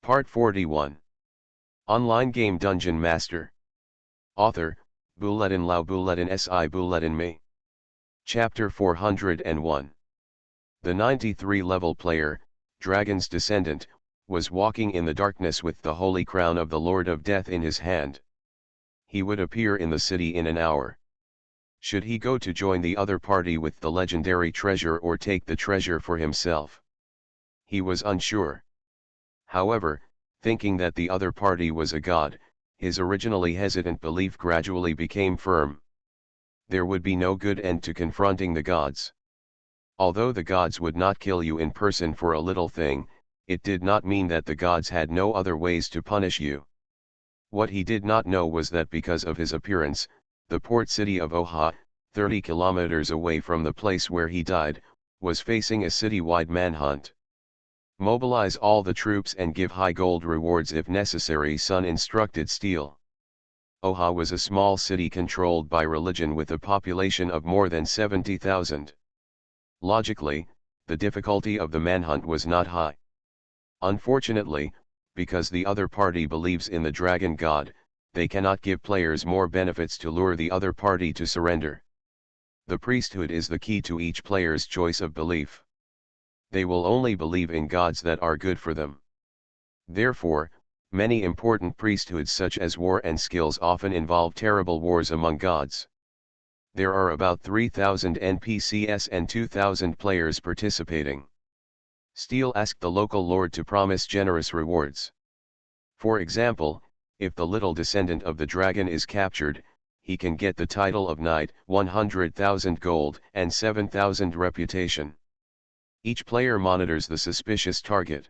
Part 41. Online game Dungeon Master. Author, Bulletin Lau Bulletin Si Bulletin Me. Chapter 401. The 93-level player, Dragon's Descendant, was walking in the darkness with the holy crown of the Lord of Death in his hand. He would appear in the city in an hour. Should he go to join the other party with the legendary treasure or take the treasure for himself? He was unsure. However, thinking that the other party was a god, his originally hesitant belief gradually became firm. There would be no good end to confronting the gods. Although the gods would not kill you in person for a little thing, it did not mean that the gods had no other ways to punish you. What he did not know was that because of his appearance, the port city of Oha, 30 kilometers away from the place where he died, was facing a city-wide manhunt. Mobilize all the troops and give high gold rewards if necessary, Sun instructed Steel. Oha was a small city controlled by religion with a population of more than 70,000. Logically, the difficulty of the manhunt was not high. Unfortunately, because the other party believes in the dragon god, they cannot give players more benefits to lure the other party to surrender. The priesthood is the key to each player's choice of belief. They will only believe in gods that are good for them. Therefore, many important priesthoods such as war and skills often involve terrible wars among gods. There are about 3,000 NPCs and 2,000 players participating. Steel asked the local lord to promise generous rewards. For example, if the little descendant of the dragon is captured, he can get the title of knight, 100,000 gold, and 7,000 reputation. Each player monitors the suspicious target.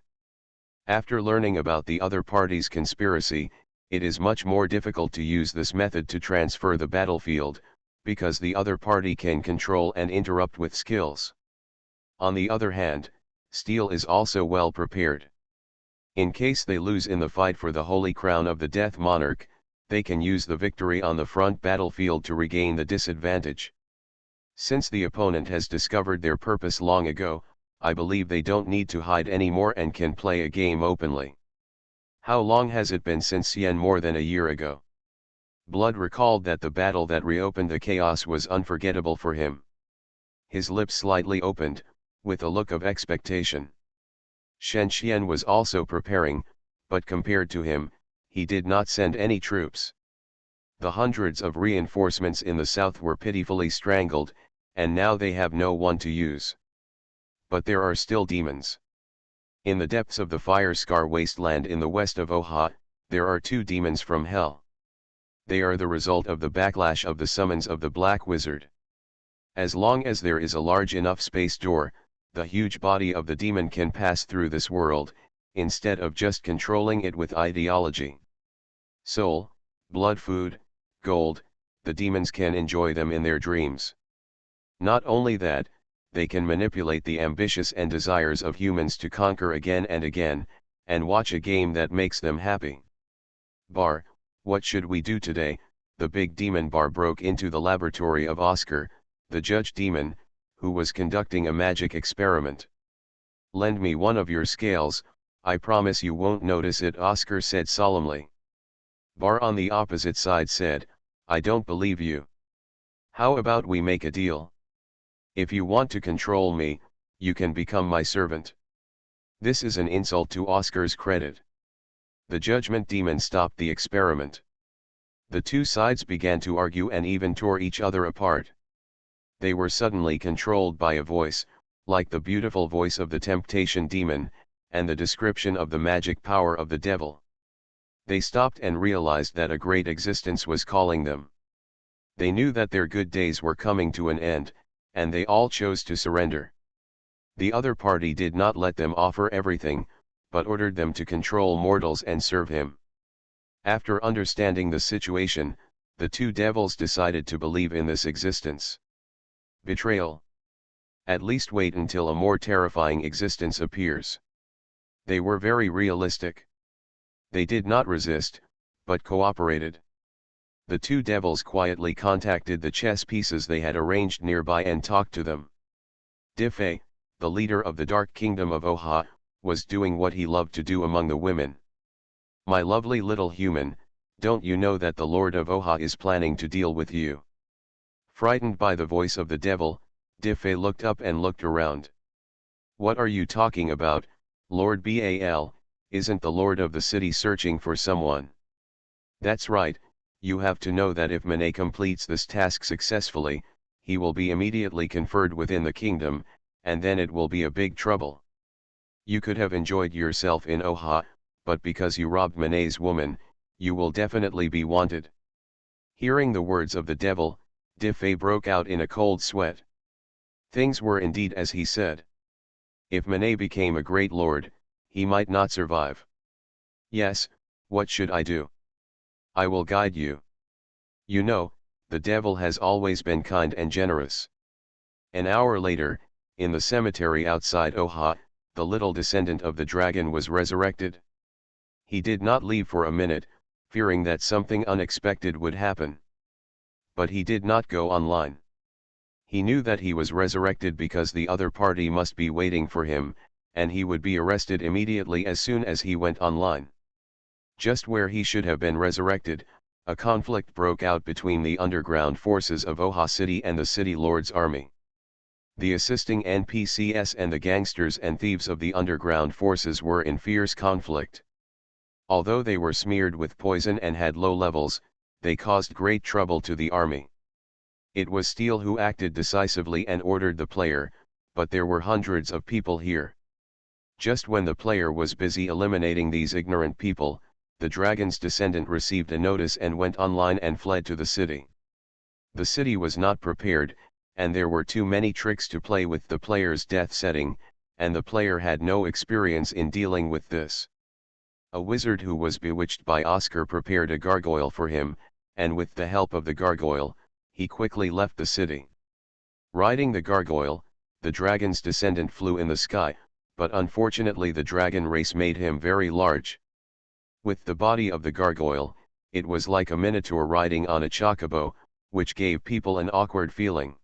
After learning about the other party's conspiracy, it is much more difficult to use this method to transfer the battlefield, because the other party can control and interrupt with skills. On the other hand, Steel is also well prepared. In case they lose in the fight for the Holy Crown of the Death Monarch, they can use the victory on the front battlefield to regain the disadvantage. Since the opponent has discovered their purpose long ago, I believe they don't need to hide anymore and can play a game openly. How long has it been since Yen? More than a year ago. Blood recalled that the battle that reopened the chaos was unforgettable for him. His lips slightly opened, with a look of expectation. Shen Xian was also preparing, but compared to him, he did not send any troops. The hundreds of reinforcements in the south were pitifully strangled, and now they have no one to use. But there are still demons. In the depths of the Fire-Scar wasteland in the west of Oha, there are 2 demons from hell. They are the result of the backlash of the summons of the Black Wizard. As long as there is a large enough space door, the huge body of the demon can pass through this world, instead of just controlling it with ideology. Soul, blood, food, gold, the demons can enjoy them in their dreams. Not only that, they can manipulate the ambitious and desires of humans to conquer again and again, and watch a game that makes them happy. Bar, what should we do today? The big demon Bar broke into the laboratory of Oscar, the judge demon, who was conducting a magic experiment. Lend me one of your scales, I promise you won't notice it, Oscar said solemnly. Bar on the opposite side said, I don't believe you. How about we make a deal? If you want to control me, you can become my servant. This is an insult to Oscar's credit. The judgment demon stopped the experiment. The 2 sides began to argue and even tore each other apart. They were suddenly controlled by a voice, like the beautiful voice of the temptation demon, and the description of the magic power of the devil. They stopped and realized that a great existence was calling them. They knew that their good days were coming to an end, and they all chose to surrender. The other party did not let them offer everything, but ordered them to control mortals and serve him. After understanding the situation, the 2 devils decided to believe in this existence. Betrayal. At least wait until a more terrifying existence appears. They were very realistic. They did not resist, but cooperated. The 2 devils quietly contacted the chess pieces they had arranged nearby and talked to them. Defei, the leader of the Dark Kingdom of Oha, was doing what he loved to do among the women. My lovely little human, don't you know that the Lord of Oha is planning to deal with you? Frightened by the voice of the devil, Diffe looked up and looked around. What are you talking about, Lord Baal? Isn't the Lord of the city searching for someone? That's right, you have to know that if Mane completes this task successfully, he will be immediately conferred within the kingdom, and then it will be a big trouble. You could have enjoyed yourself in Oha, but because you robbed Mane's woman, you will definitely be wanted. Hearing the words of the devil, Diffe broke out in a cold sweat. Things were indeed as he said. If Mane became a great lord, he might not survive. Yes, what should I do? I will guide you. You know, the devil has always been kind and generous. An hour later, in the cemetery outside Oha, the little descendant of the dragon was resurrected. He did not leave for a minute, fearing that something unexpected would happen. But he did not go online. He knew that he was resurrected because the other party must be waiting for him, and he would be arrested immediately as soon as he went online. Just where he should have been resurrected, a conflict broke out between the underground forces of Oha City and the City Lord's army. The assisting NPCs and the gangsters and thieves of the underground forces were in fierce conflict. Although they were smeared with poison and had low levels, they caused great trouble to the army. It was Steel who acted decisively and ordered the player, but there were hundreds of people here. Just when the player was busy eliminating these ignorant people, the dragon's descendant received a notice and went online and fled to the city. The city was not prepared, and there were too many tricks to play with the player's death setting, and the player had no experience in dealing with this. A wizard who was bewitched by Oscar prepared a gargoyle for him, and with the help of the gargoyle, he quickly left the city. Riding the gargoyle, the dragon's descendant flew in the sky, but unfortunately the dragon race made him very large. With the body of the gargoyle, it was like a minotaur riding on a chocobo, which gave people an awkward feeling.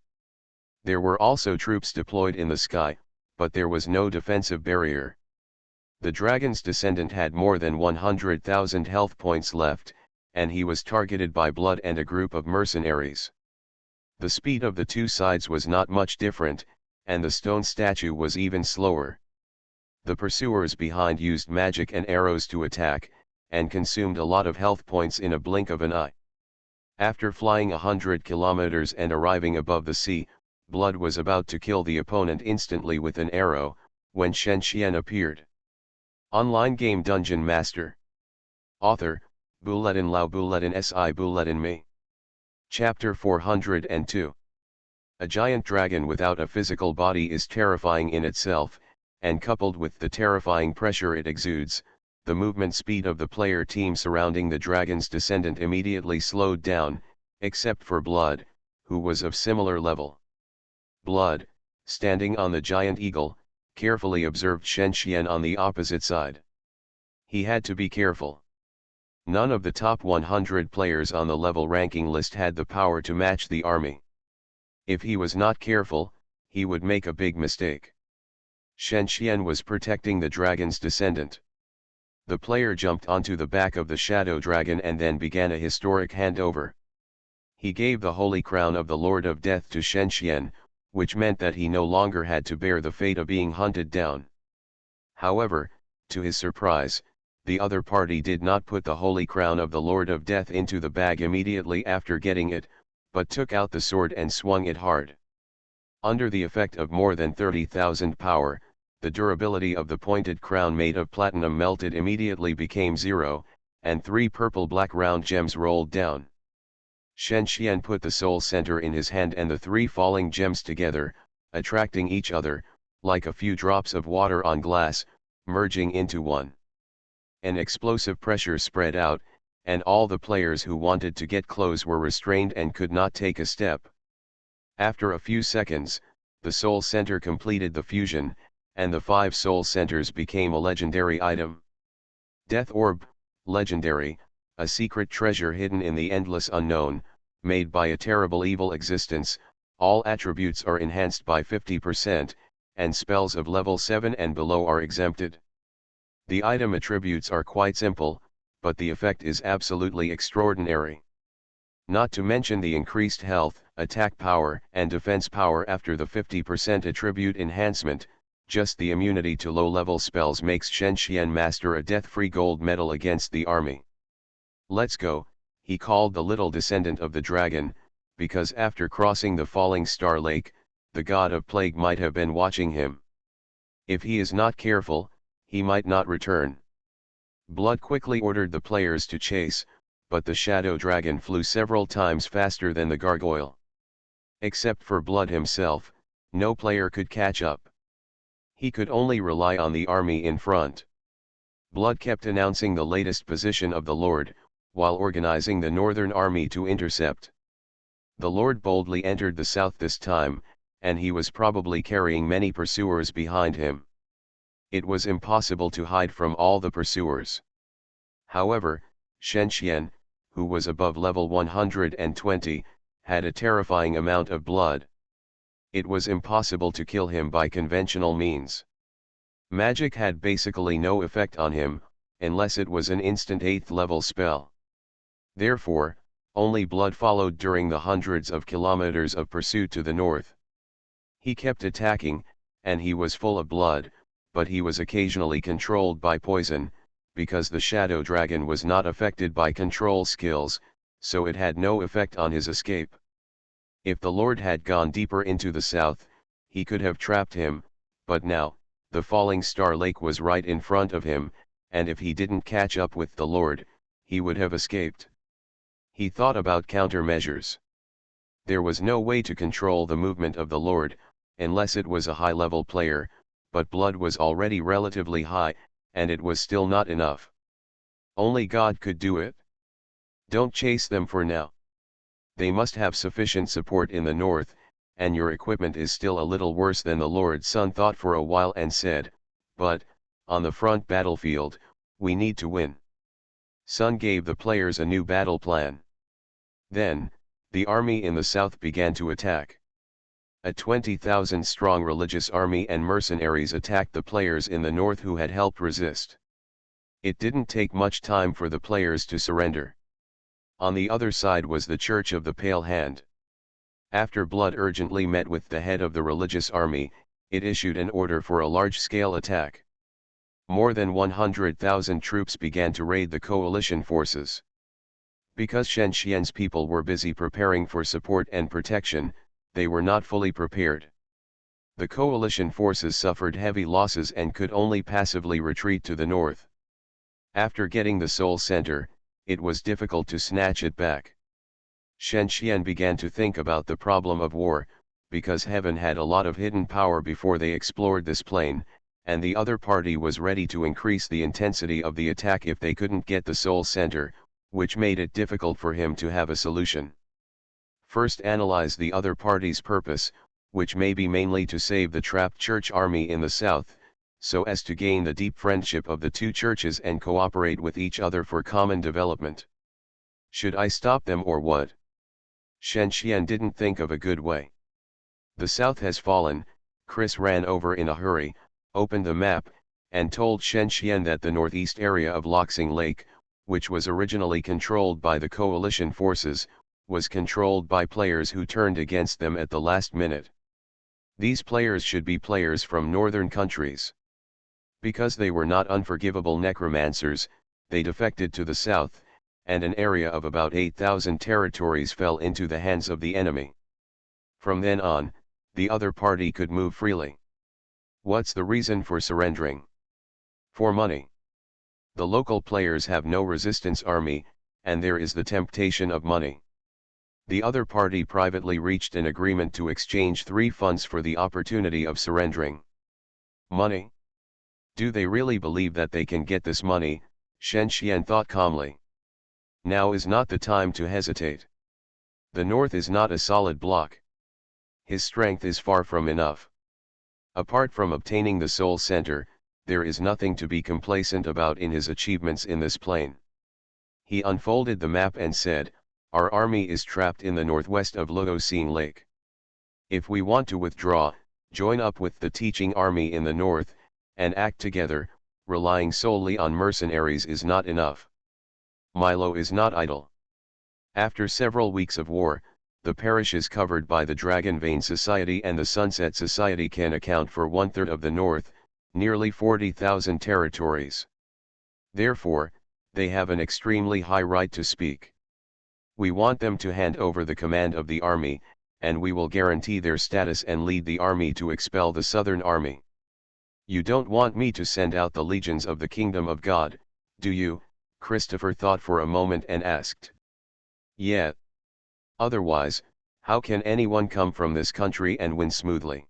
There were also troops deployed in the sky, but there was no defensive barrier. The dragon's descendant had more than 100,000 health points left, and he was targeted by Blood and a group of mercenaries. The speed of the two sides was not much different, and the stone statue was even slower. The pursuers behind used magic and arrows to attack, and consumed a lot of health points in a blink of an eye. After flying 100 kilometers and arriving above the sea, Blood was about to kill the opponent instantly with an arrow, when Shen Xian appeared. Online game Dungeon Master. Author, Buletin Lao Buletin Si Buletin Me. Chapter 402. A giant dragon without a physical body is terrifying in itself, and coupled with the terrifying pressure it exudes, the movement speed of the player team surrounding the dragon's descendant immediately slowed down, except for Blood, who was of similar level. Blood, standing on the giant eagle, carefully observed Shen Xian on the opposite side. He had to be careful. None of the top 100 players on the level ranking list had the power to match the army. If he was not careful, he would make a big mistake. Shen Xian was protecting the dragon's descendant. The player jumped onto the back of the shadow dragon and then began a historic handover. He gave the holy crown of the Lord of Death to Shen Xian, which meant that he no longer had to bear the fate of being hunted down. However, to his surprise, the other party did not put the holy crown of the Lord of Death into the bag immediately after getting it, but took out the sword and swung it hard. Under the effect of more than 30,000 power, the durability of the pointed crown made of platinum melted immediately became 0, and 3 purple-black round gems rolled down. Shen Xian put the soul center in his hand and the 3 falling gems together, attracting each other, like a few drops of water on glass, merging into one. An explosive pressure spread out, and all the players who wanted to get close were restrained and could not take a step. After a few seconds, the soul center completed the fusion, and the 5 soul centers became a legendary item. Death Orb, legendary, a secret treasure hidden in the endless unknown, made by a terrible evil existence. All attributes are enhanced by 50%, and spells of level 7 and below are exempted. The item attributes are quite simple: but the effect is absolutely extraordinary. Not to mention the increased health, attack power, and defense power after the 50% attribute enhancement. Just the immunity to low-level spells makes DungeonMaster a death-free gold medal against the army. Let's go, he called the little descendant of the dragon, because after crossing the falling star lake, the god of plague might have been watching him. If he is not careful, he might not return. Blood quickly ordered the players to chase, but the shadow dragon flew several times faster than the gargoyle. Except for Blood himself, no player could catch up. He could only rely on the army in front. Blood kept announcing the latest position of the Lord, while organizing the northern army to intercept. The Lord boldly entered the south this time, and he was probably carrying many pursuers behind him. It was impossible to hide from all the pursuers. However, Shen, who was above level 120, had a terrifying amount of blood. It was impossible to kill him by conventional means. Magic had basically no effect on him, unless it was an instant 8th level spell. Therefore, only blood followed during the hundreds of kilometers of pursuit to the north. He kept attacking, and he was full of blood, but he was occasionally controlled by poison, because the shadow dragon was not affected by control skills, so it had no effect on his escape. If the Lord had gone deeper into the south, he could have trapped him, but now, the falling star lake was right in front of him, and if he didn't catch up with the Lord, he would have escaped. He thought about countermeasures. There was no way to control the movement of the Lord, unless it was a high-level player, but blood was already relatively high, and it was still not enough. Only God could do it. Don't chase them for now. They must have sufficient support in the north, and your equipment is still a little worse than the Lord's son thought for a while and said, but, on the front battlefield, we need to win. Sun gave the players a new battle plan. Then, the army in the south began to attack. A 20,000-strong religious army and mercenaries attacked the players in the north who had helped resist. It didn't take much time for the players to surrender. On the other side was the Church of the Pale Hand. After Blood urgently met with the head of the religious army, it issued an order for a large-scale attack. More than 100,000 troops began to raid the coalition forces. Because Shen's people were busy preparing for support and protection, they were not fully prepared. The coalition forces suffered heavy losses and could only passively retreat to the north. After getting the soul center, it was difficult to snatch it back. Shen began to think about the problem of war, because heaven had a lot of hidden power before they explored this plane, and the other party was ready to increase the intensity of the attack if they couldn't get the soul center, which made it difficult for him to have a solution. First analyze the other party's purpose, which may be mainly to save the trapped church army in the south, so as to gain the deep friendship of the two churches and cooperate with each other for common development. Should I stop them or what? Shen didn't think of a good way. The south has fallen. Chris ran over in a hurry, opened the map, and told Shen that the northeast area of Loxing Lake, which was originally controlled by the coalition forces, was controlled by players who turned against them at the last minute. These players should be players from northern countries. Because they were not unforgivable necromancers, they defected to the south, and an area of about 8,000 territories fell into the hands of the enemy. From then on, the other party could move freely. What's the reason for surrendering? For money. The local players have no resistance army, and there is the temptation of money. The other party privately reached an agreement to exchange 3 funds for the opportunity of surrendering. Money? Do they really believe that they can get this money? Shen thought calmly. Now is not the time to hesitate. The north is not a solid block. His strength is far from enough. Apart from obtaining the soul center, there is nothing to be complacent about in his achievements in this plane. He unfolded the map and said, our army is trapped in the northwest of Loxing Lake. If we want to withdraw, join up with the teaching army in the north, and act together. Relying solely on mercenaries is not enough. Milo is not idle. After several weeks of war, the parishes covered by the Dragonvein Society and the Sunset Society can account for 1/3 of the north, nearly 40,000 territories. Therefore, they have an extremely high right to speak. We want them to hand over the command of the army, and we will guarantee their status and lead the army to expel the Southern Army. You don't want me to send out the legions of the kingdom of God, do you? Christopher thought for a moment and asked. Yeah. Otherwise, how can anyone come from this country and win smoothly?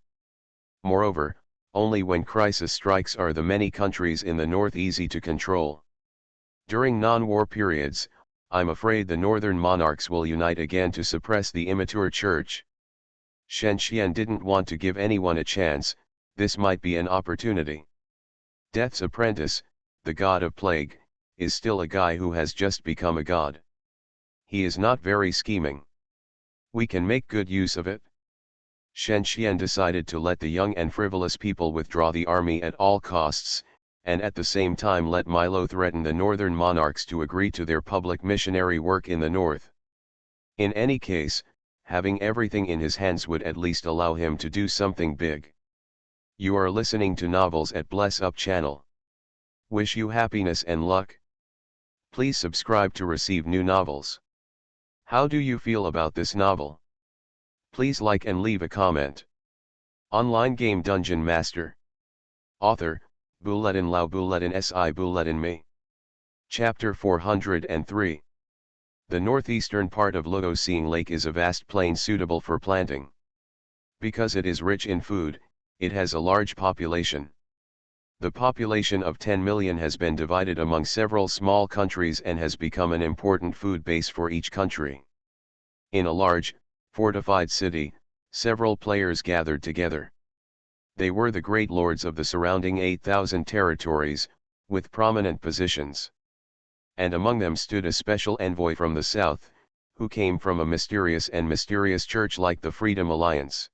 Moreover, only when crisis strikes are the many countries in the north easy to control. During non-war periods, I'm afraid the northern monarchs will unite again to suppress the immature church. Shen Xian didn't want to give anyone a chance. This might be an opportunity. Death's apprentice, the god of plague, is still a guy who has just become a god. He is not very scheming. We can make good use of it. Shen Xian decided to let the young and frivolous people withdraw the army at all costs, and at the same time let Milo threaten the northern monarchs to agree to their public missionary work in the north. In any case, having everything in his hands would at least allow him to do something big. You are listening to Novels at Bless Up channel. Wish you happiness and luck. Please subscribe to receive new novels. How do you feel about this novel? Please like and leave a comment. Online game Dungeon Master. Author, Bulletin Lao Bulletin Si Bulletin Me. Chapter 403. The northeastern part of Luoxing Lake is a vast plain suitable for planting. Because it is rich in food, it has a large population. The population of 10 million has been divided among several small countries and has become an important food base for each country. In a large, fortified city, several players gathered together. They were the great lords of the surrounding 8,000 territories, with prominent positions. And among them stood a special envoy from the south, who came from a mysterious church like the Freedom Alliance.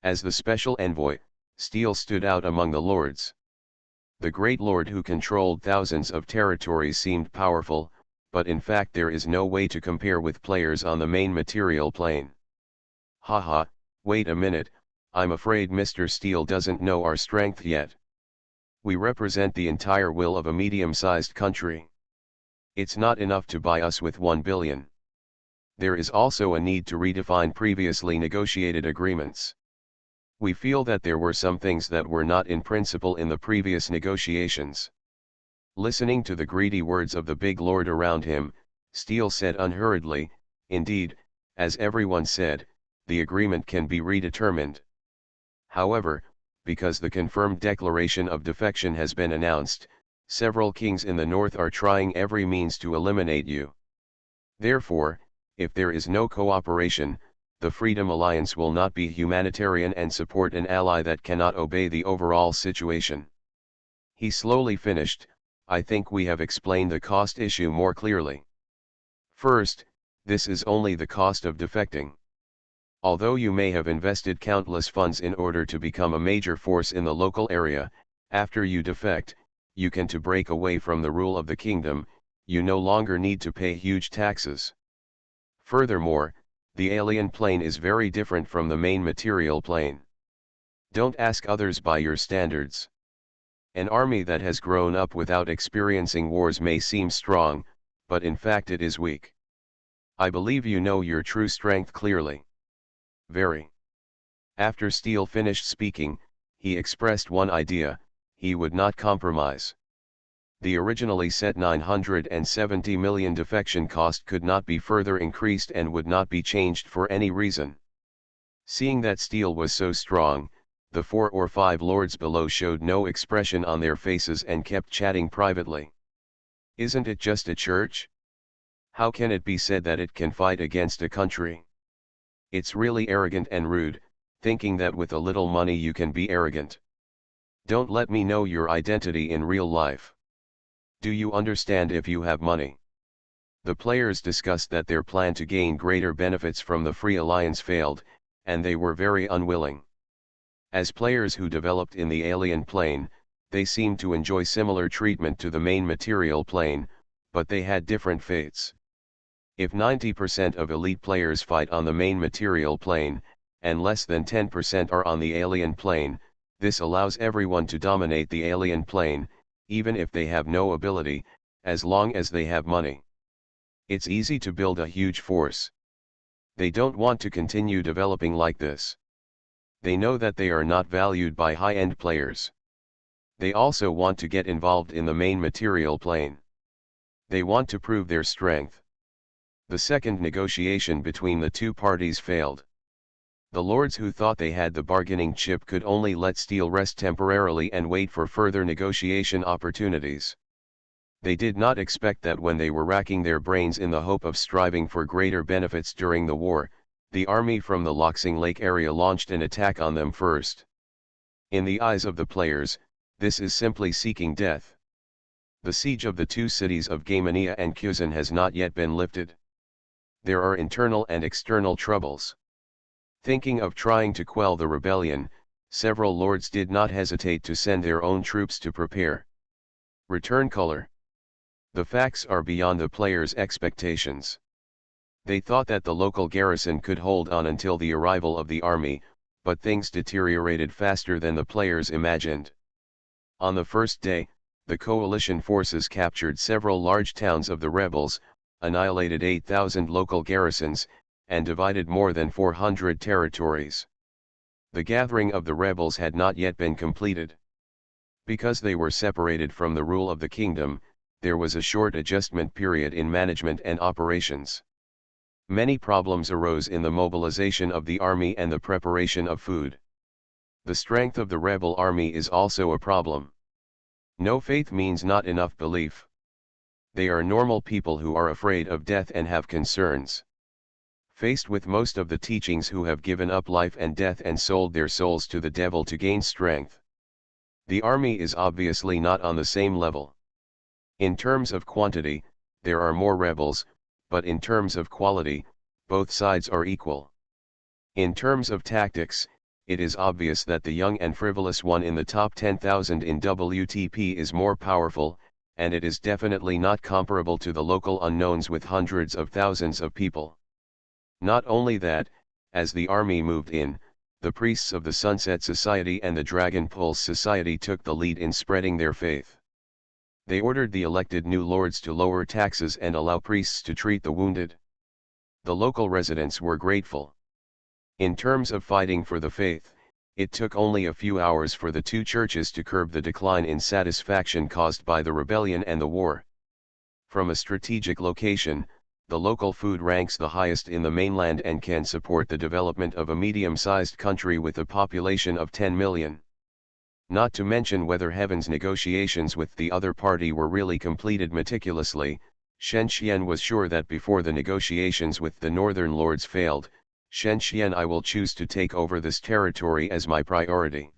As the special envoy, Steele stood out among the lords. The great lord who controlled thousands of territories seemed powerful, but in fact there is no way to compare with players on the main material plane. Haha, wait a minute, I'm afraid Mr. Steele doesn't know our strength yet. We represent the entire will of a medium-sized country. It's not enough to buy us with 1 billion. There is also a need to redefine previously negotiated agreements. We feel that there were some things that were not in principle in the previous negotiations. Listening to the greedy words of the big lord around him, Steele said unhurriedly, indeed, as everyone said, the agreement can be redetermined. However, because the confirmed declaration of defection has been announced, several kings in the north are trying every means to eliminate you. Therefore, if there is no cooperation, the Freedom Alliance will not be humanitarian and support an ally that cannot obey the overall situation. He slowly finished, I think we have explained the cost issue more clearly. First, this is only the cost of defecting. Although you may have invested countless funds in order to become a major force in the local area, after you defect, you can to break away from the rule of the kingdom, you no longer need to pay huge taxes. Furthermore, the alien plane is very different from the main material plane. Don't ask others by your standards. An army that has grown up without experiencing wars may seem strong, but in fact it is weak. I believe you know your true strength clearly. Very. After Steele finished speaking, he expressed one idea: he would not compromise. The originally set 970 million defection cost could not be further increased and would not be changed for any reason. Seeing that Steele was so strong, the 4 or 5 lords below showed no expression on their faces and kept chatting privately. Isn't it just a church? How can it be said that it can fight against a country? It's really arrogant and rude, thinking that with a little money you can be arrogant. Don't let me know your identity in real life. Do you understand if you have money? The players discussed that their plan to gain greater benefits from the Free Alliance failed, and they were very unwilling. As players who developed in the alien plane, they seemed to enjoy similar treatment to the main material plane, but they had different fates. If 90% of elite players fight on the main material plane, and less than 10% are on the alien plane, this allows everyone to dominate the alien plane, even if they have no ability, as long as they have money. It's easy to build a huge force. They don't want to continue developing like this. They know that they are not valued by high-end players. They also want to get involved in the main material plane. They want to prove their strength. The second negotiation between the two parties failed. The lords who thought they had the bargaining chip could only let steel rest temporarily and wait for further negotiation opportunities. They did not expect that when they were racking their brains in the hope of striving for greater benefits during the war, the army from the Loxing Lake area launched an attack on them first. In the eyes of the players, this is simply seeking death. The siege of the two cities of Gamania and Kuzan has not yet been lifted. There are internal and external troubles. Thinking of trying to quell the rebellion, several lords did not hesitate to send their own troops to prepare. Return color. The facts are beyond the players' expectations. They thought that the local garrison could hold on until the arrival of the army, but things deteriorated faster than the players imagined. On the first day, the coalition forces captured several large towns of the rebels, annihilated 8,000 local garrisons, and divided more than 400 territories. The gathering of the rebels had not yet been completed. Because they were separated from the rule of the kingdom, there was a short adjustment period in management and operations. Many problems arose in the mobilization of the army and the preparation of food. The strength of the rebel army is also a problem. No faith means not enough belief. They are normal people who are afraid of death and have concerns. Faced with most of the teachings who have given up life and death and sold their souls to the devil to gain strength. The army is obviously not on the same level. In terms of quantity, there are more rebels, but in terms of quality, both sides are equal. In terms of tactics, it is obvious that the young and frivolous one in the top 10,000 in WTP is more powerful, and it is definitely not comparable to the local unknowns with hundreds of thousands of people. Not only that, as the army moved in, the priests of the Sunset Society and the Dragon Pulse Society took the lead in spreading their faith. They ordered the elected new lords to lower taxes and allow priests to treat the wounded. The local residents were grateful. In terms of fighting for the faith, it took only a few hours for the two churches to curb the decline in satisfaction caused by the rebellion and the war. From a strategic location, the local food ranks the highest in the mainland and can support the development of a medium-sized country with a population of 10 million. Not to mention whether Heaven's negotiations with the other party were really completed meticulously, Shen Xian was sure that before the negotiations with the northern lords failed, Shen Xian I will choose to take over this territory as my priority.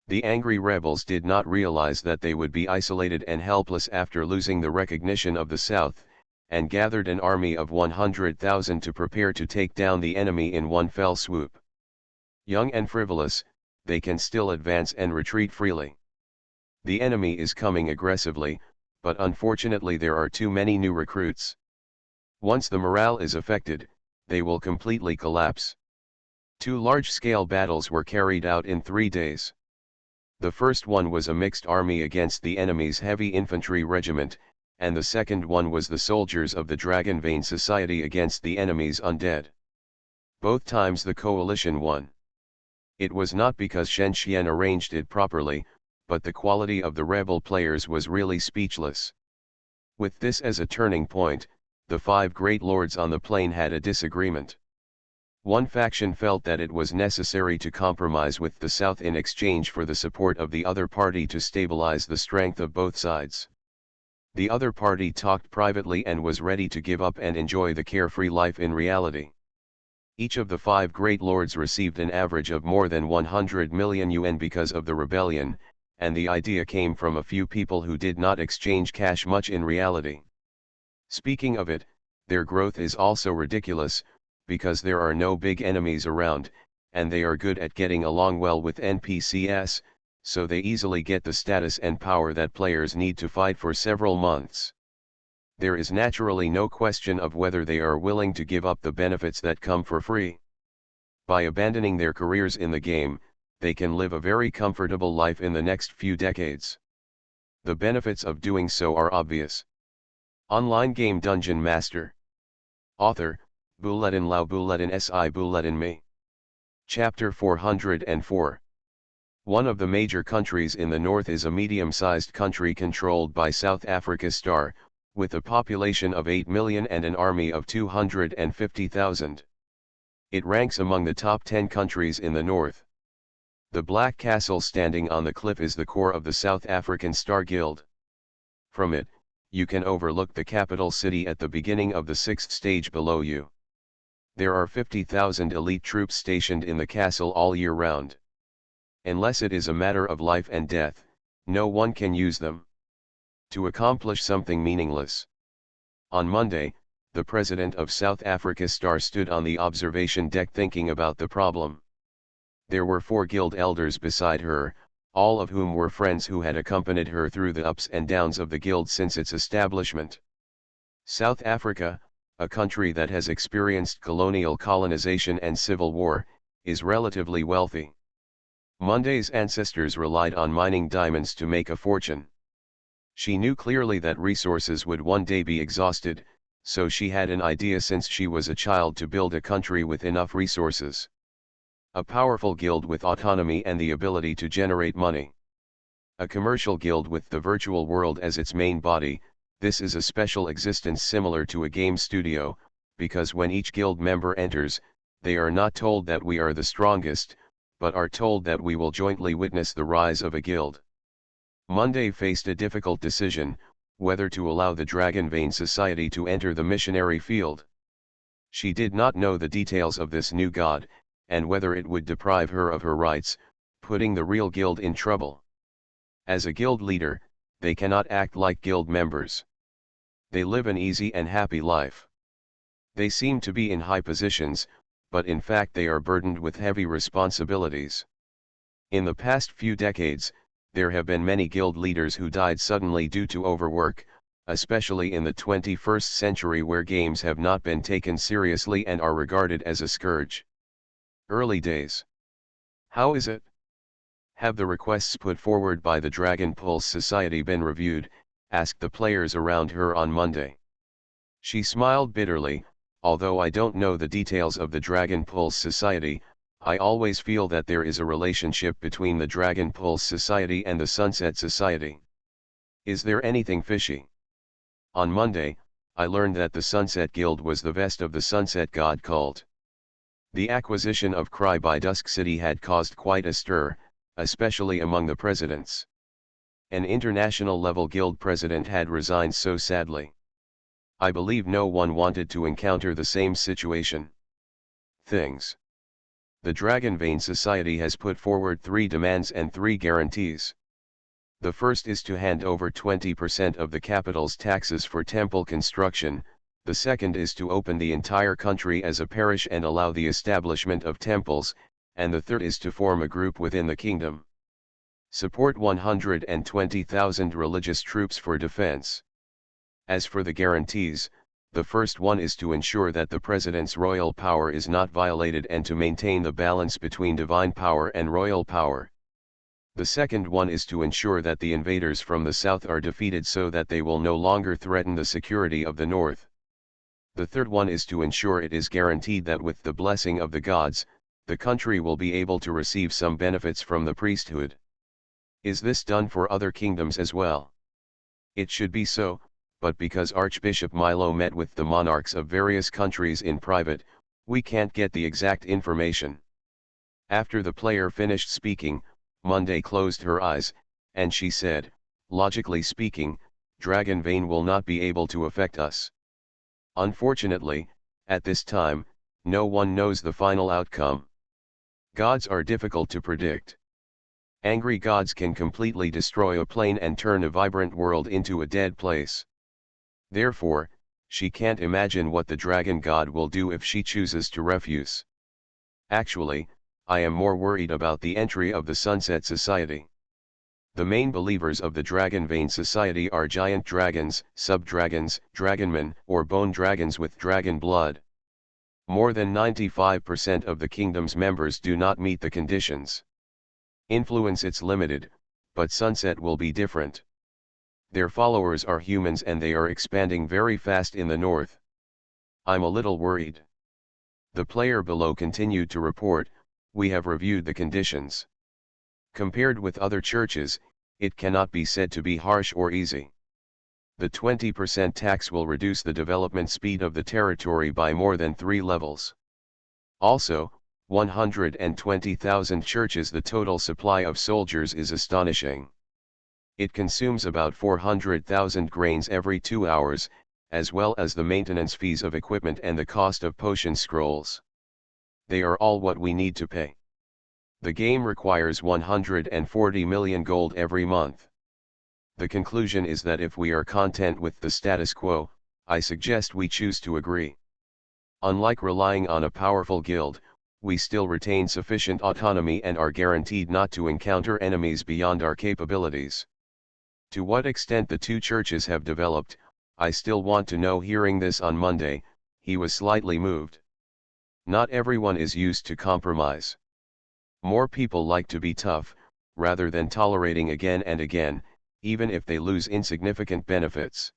The angry rebels did not realize that they would be isolated and helpless after losing the recognition of the south, and gathered an army of 100,000 to prepare to take down the enemy in one fell swoop. Young and frivolous, they can still advance and retreat freely. The enemy is coming aggressively, but unfortunately there are too many new recruits. Once the morale is affected, they will completely collapse. 2 large-scale battles were carried out in 3 days. The first one was a mixed army against the enemy's heavy infantry regiment, and the second one was the soldiers of the Dragon Vein Society against the enemy's undead. Both times the coalition won. It was not because Shen Xian arranged it properly, but the quality of the rebel players was really speechless. With this as a turning point, the 5 great lords on the plain had a disagreement. One faction felt that it was necessary to compromise with the South in exchange for the support of the other party to stabilize the strength of both sides. The other party talked privately and was ready to give up and enjoy the carefree life in reality. Each of the 5 great lords received an average of more than 100 million yuan because of the rebellion, and the idea came from a few people who did not exchange cash much in reality. Speaking of it, their growth is also ridiculous, because there are no big enemies around, and they are good at getting along well with NPCs, so they easily get the status and power that players need to fight for several months. There is naturally no question of whether they are willing to give up the benefits that come for free. By abandoning their careers in the game, they can live a very comfortable life in the next few decades. The benefits of doing so are obvious. Online game Dungeon Master. Author, Bulletin Lau Bulletin Si Bulletin Me. Chapter 404. One of the major countries in the north is a medium-sized country controlled by South Africa Star, with a population of 8 million and an army of 250,000. It ranks among the top 10 countries in the north. The Black Castle standing on the cliff is the core of the South African Star Guild. From it, you can overlook the capital city at the beginning of the 6th stage below you. There are 50,000 elite troops stationed in the castle all year round. Unless it is a matter of life and death, no one can use them to accomplish something meaningless. On Monday, the president of South Africa Star stood on the observation deck thinking about the problem. There were 4 guild elders beside her, all of whom were friends who had accompanied her through the ups and downs of the guild since its establishment. South Africa, a country that has experienced colonial colonization and civil war, is relatively wealthy. Monday's ancestors relied on mining diamonds to make a fortune. She knew clearly that resources would one day be exhausted, so she had an idea since she was a child to build a country with enough resources. A powerful guild with autonomy and the ability to generate money. A commercial guild with the virtual world as its main body. This is a special existence similar to a game studio, because when each guild member enters, they are not told that we are the strongest, but are told that we will jointly witness the rise of a guild. Monday faced a difficult decision, whether to allow the Dragonvein Society to enter the missionary field. She did not know the details of this new god, and whether it would deprive her of her rights, putting the real guild in trouble. As a guild leader, they cannot act like guild members. They live an easy and happy life. They seem to be in high positions, but in fact they are burdened with heavy responsibilities. In the past few decades, there have been many guild leaders who died suddenly due to overwork, especially in the 21st century where games have not been taken seriously and are regarded as a scourge. Early days. How is it? Have the requests put forward by the Dragon Pulse Society been reviewed? Asked the players around her on Monday. She smiled bitterly. Although I don't know the details of the Dragon Pulse Society, I always feel that there is a relationship between the Dragon Pulse Society and the Sunset Society. Is there anything fishy? On Monday, I learned that the Sunset Guild was the best of the Sunset God cult. The acquisition of Cry by Dusk City had caused quite a stir, especially among the presidents. An international-level guild president had resigned so sadly. I believe no one wanted to encounter the same situation. Things. The Dragonvein Society has put forward 3 demands and 3 guarantees. The first is to hand over 20% of the capital's taxes for temple construction, the second is to open the entire country as a parish and allow the establishment of temples, and the third is to form a group within the kingdom. Support 120,000 religious troops for defense. As for the guarantees, the first one is to ensure that the president's royal power is not violated and to maintain the balance between divine power and royal power. The second one is to ensure that the invaders from the south are defeated so that they will no longer threaten the security of the north. The third one is to ensure it is guaranteed that with the blessing of the gods, the country will be able to receive some benefits from the priesthood. Is this done for other kingdoms as well? It should be so, but because Archbishop Milo met with the monarchs of various countries in private, we can't get the exact information. After the player finished speaking, Monday closed her eyes, and she said, logically speaking, Dragonvein will not be able to affect us. Unfortunately, at this time, no one knows the final outcome. Gods are difficult to predict. Angry gods can completely destroy a plane and turn a vibrant world into a dead place. Therefore, she can't imagine what the dragon god will do if she chooses to refuse. Actually, I am more worried about the entry of the Sunset Society. The main believers of the Dragon Vein Society are giant dragons, sub-dragons, dragonmen, or bone dragons with dragon blood. More than 95% of the kingdom's members do not meet the conditions. Influence it's limited, but Sunset will be different. Their followers are humans and they are expanding very fast in the north. I'm a little worried. The player below continued to report, we have reviewed the conditions. Compared with other churches, it cannot be said to be harsh or easy. The 20% tax will reduce the development speed of the territory by more than 3 levels. Also, 120,000 churches. The total supply of soldiers is astonishing. It consumes about 400,000 grains every 2 hours, as well as the maintenance fees of equipment and the cost of potion scrolls. They are all what we need to pay. The game requires 140 million gold every month. The conclusion is that if we are content with the status quo, I suggest we choose to agree. Unlike relying on a powerful guild, we still retain sufficient autonomy and are guaranteed not to encounter enemies beyond our capabilities. To what extent the two churches have developed, I still want to know. Hearing this on Monday, he was slightly moved. Not everyone is used to compromise. More people like to be tough, rather than tolerating again and again, even if they lose insignificant benefits.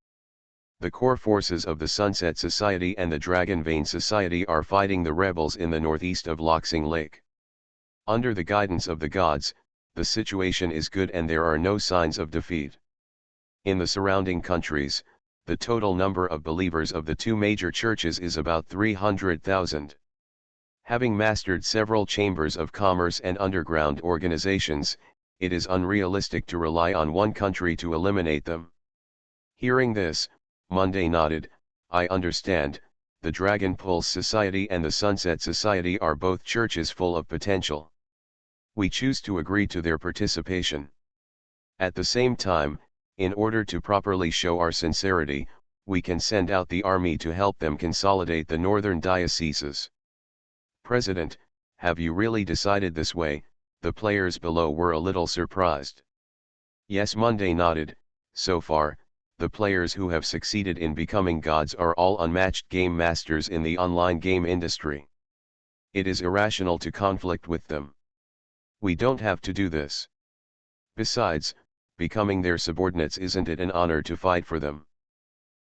The core forces of the Sunset Society and the Dragon Vein Society are fighting the rebels in the northeast of Loxing Lake. Under the guidance of the gods, the situation is good and there are no signs of defeat. In the surrounding countries, the total number of believers of the two major churches is about 300,000. Having mastered several chambers of commerce and underground organizations, it is unrealistic to rely on one country to eliminate them. Hearing this, Monday nodded, I understand. The Dragon Pulse Society and the Sunset Society are both churches full of potential. We choose to agree to their participation. At the same time, in order to properly show our sincerity, we can send out the army to help them consolidate the northern dioceses. President, have you really decided this way? The players below were a little surprised. Yes, Monday nodded. So far, the players who have succeeded in becoming gods are all unmatched game masters in the online game industry. It is irrational to conflict with them. We don't have to do this. Besides, becoming their subordinates, isn't it an honor to fight for them?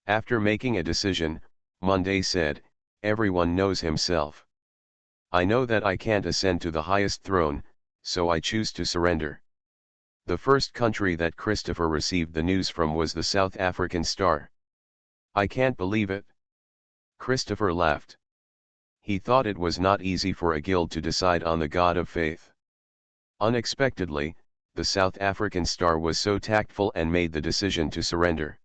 After making a decision, Monday said, everyone knows himself. I know that I can't ascend to the highest throne, so I choose to surrender. The first country that Christopher received the news from was the South African Star. I can't believe it. Christopher laughed. He thought it was not easy for a guild to decide on the god of faith. Unexpectedly, the South African Star was so tactful and made the decision to surrender.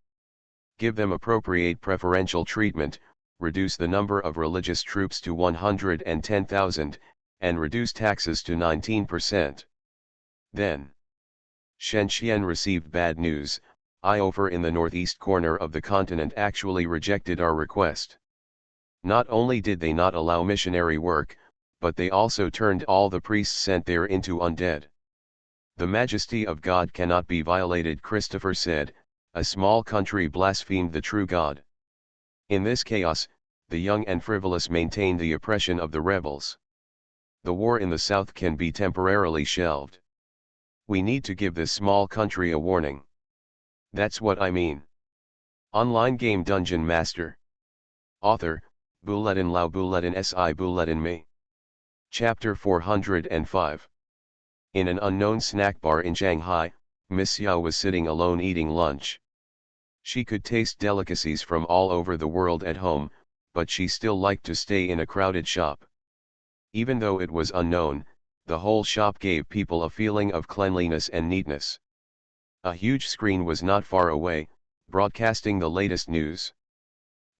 Give them appropriate preferential treatment, reduce the number of religious troops to 110,000, and reduce taxes to 19%. Then, Shenzhen received bad news. Iofer in the northeast corner of the continent actually rejected our request. Not only did they not allow missionary work, but they also turned all the priests sent there into undead. The majesty of God cannot be violated, Christopher said. A small country blasphemed the true God. In this chaos, the young and frivolous maintain the oppression of the rebels. The war in the south can be temporarily shelved. We need to give this small country a warning. That's what I mean. Online game Dungeon Master. Author, Bulletin Lao Bulletin Si Bulletin Me. Chapter 405. In an unknown snack bar in Shanghai, Miss Yao was sitting alone eating lunch. She could taste delicacies from all over the world at home, but she still liked to stay in a crowded shop. Even though it was unknown, the whole shop gave people a feeling of cleanliness and neatness. A huge screen was not far away, broadcasting the latest news.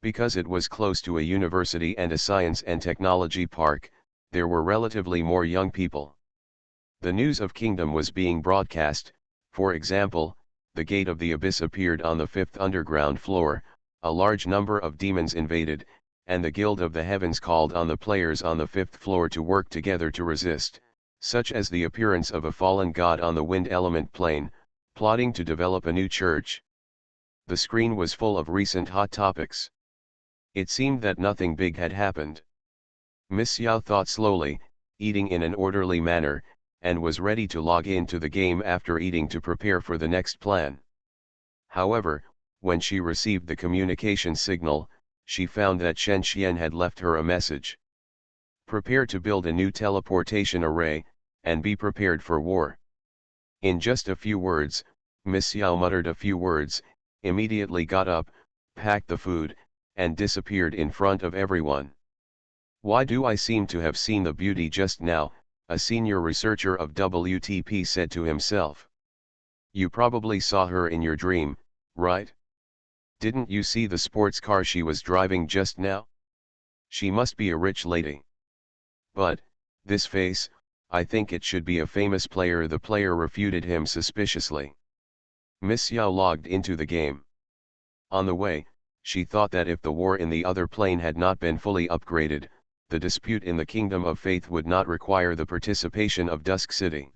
Because it was close to a university and a science and technology park, there were relatively more young people. The news of Kingdom was being broadcast. For example, the Gate of the Abyss appeared on the 5th underground floor, a large number of demons invaded, and the Guild of the Heavens called on the players on the 5th floor to work together to resist, such as the appearance of a fallen god on the wind element plane, Plotting to develop a new church. The screen was full of recent hot topics. It seemed that nothing big had happened. Miss Yao thought slowly, eating in an orderly manner, and was ready to log into the game after eating to prepare for the next plan. However, when she received the communication signal, she found that Shen Xian had left her a message. Prepare to build a new teleportation array, and be prepared for war. In just a few words, Miss Yao muttered a few words, immediately got up, packed the food, and disappeared in front of everyone. Why do I seem to have seen the beauty just now? A senior researcher of WTP said to himself. You probably saw her in your dream, right? Didn't you see the sports car she was driving just now? She must be a rich lady. But, this face, I think it should be a famous player. The player refuted him suspiciously. Miss Yao logged into the game. On the way, she thought that if the war in the other plane had not been fully upgraded, the dispute in the Kingdom of Faith would not require the participation of Dusk City.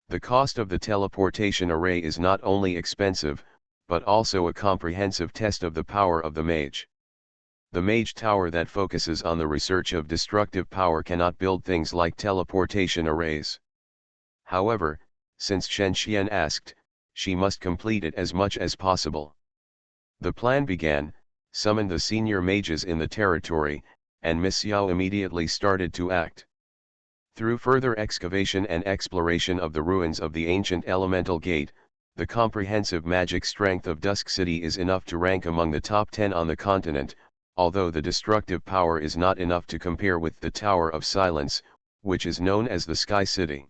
The cost of the teleportation array is not only expensive, but also a comprehensive test of the power of the mage. The mage tower that focuses on the research of destructive power cannot build things like teleportation arrays. However, since Shen Xian asked, she must complete it as much as possible. The plan began: summon the senior mages in the territory, and Miss Yao immediately started to act. Through further excavation and exploration of the ruins of the ancient elemental gate, the comprehensive magic strength of Dusk City is enough to rank among the top 10 on the continent, although the destructive power is not enough to compare with the Tower of Silence, which is known as the Sky City.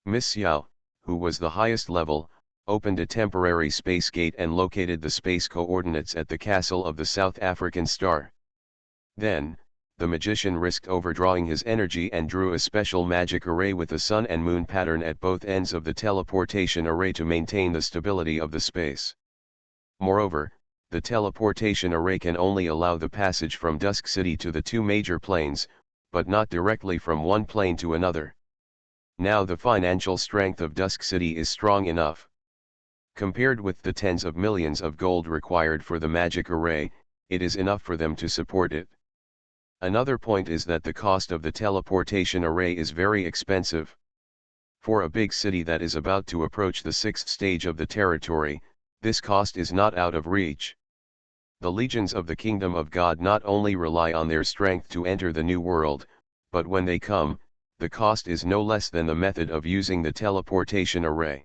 Miss Yao, who was the highest level, opened a temporary space gate and located the space coordinates at the castle of the South African Star. Then, the magician risked overdrawing his energy and drew a special magic array with a sun and moon pattern at both ends of the teleportation array to maintain the stability of the space. Moreover, the teleportation array can only allow the passage from Dusk City to the two major planes, but not directly from one plane to another. Now the financial strength of Dusk City is strong enough. Compared with the tens of millions of gold required for the magic array, it is enough for them to support it. Another point is that the cost of the teleportation array is very expensive. For a big city that is about to approach the 6th stage of the territory, this cost is not out of reach. The legions of the Kingdom of God not only rely on their strength to enter the new world, but when they come, the cost is no less than the method of using the teleportation array.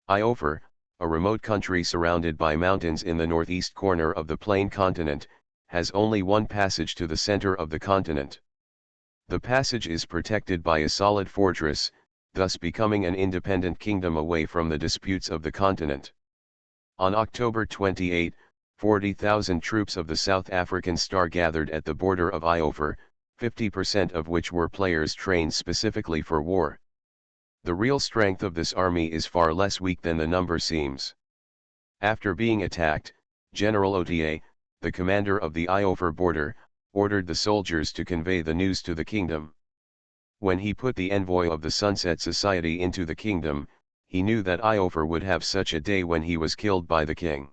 Iofer, a remote country surrounded by mountains in the northeast corner of the plain continent, has only one passage to the center of the continent. The passage is protected by a solid fortress, thus becoming an independent kingdom away from the disputes of the continent. On October 28, 40,000 troops of the South African Star gathered at the border of Iofer, 50% of which were players trained specifically for war. The real strength of this army is far less weak than the number seems. After being attacked, General Ota, the commander of the Iofer border, ordered the soldiers to convey the news to the kingdom. When he put the envoy of the Sunset Society into the kingdom, he knew that Iofer would have such a day when he was killed by the king.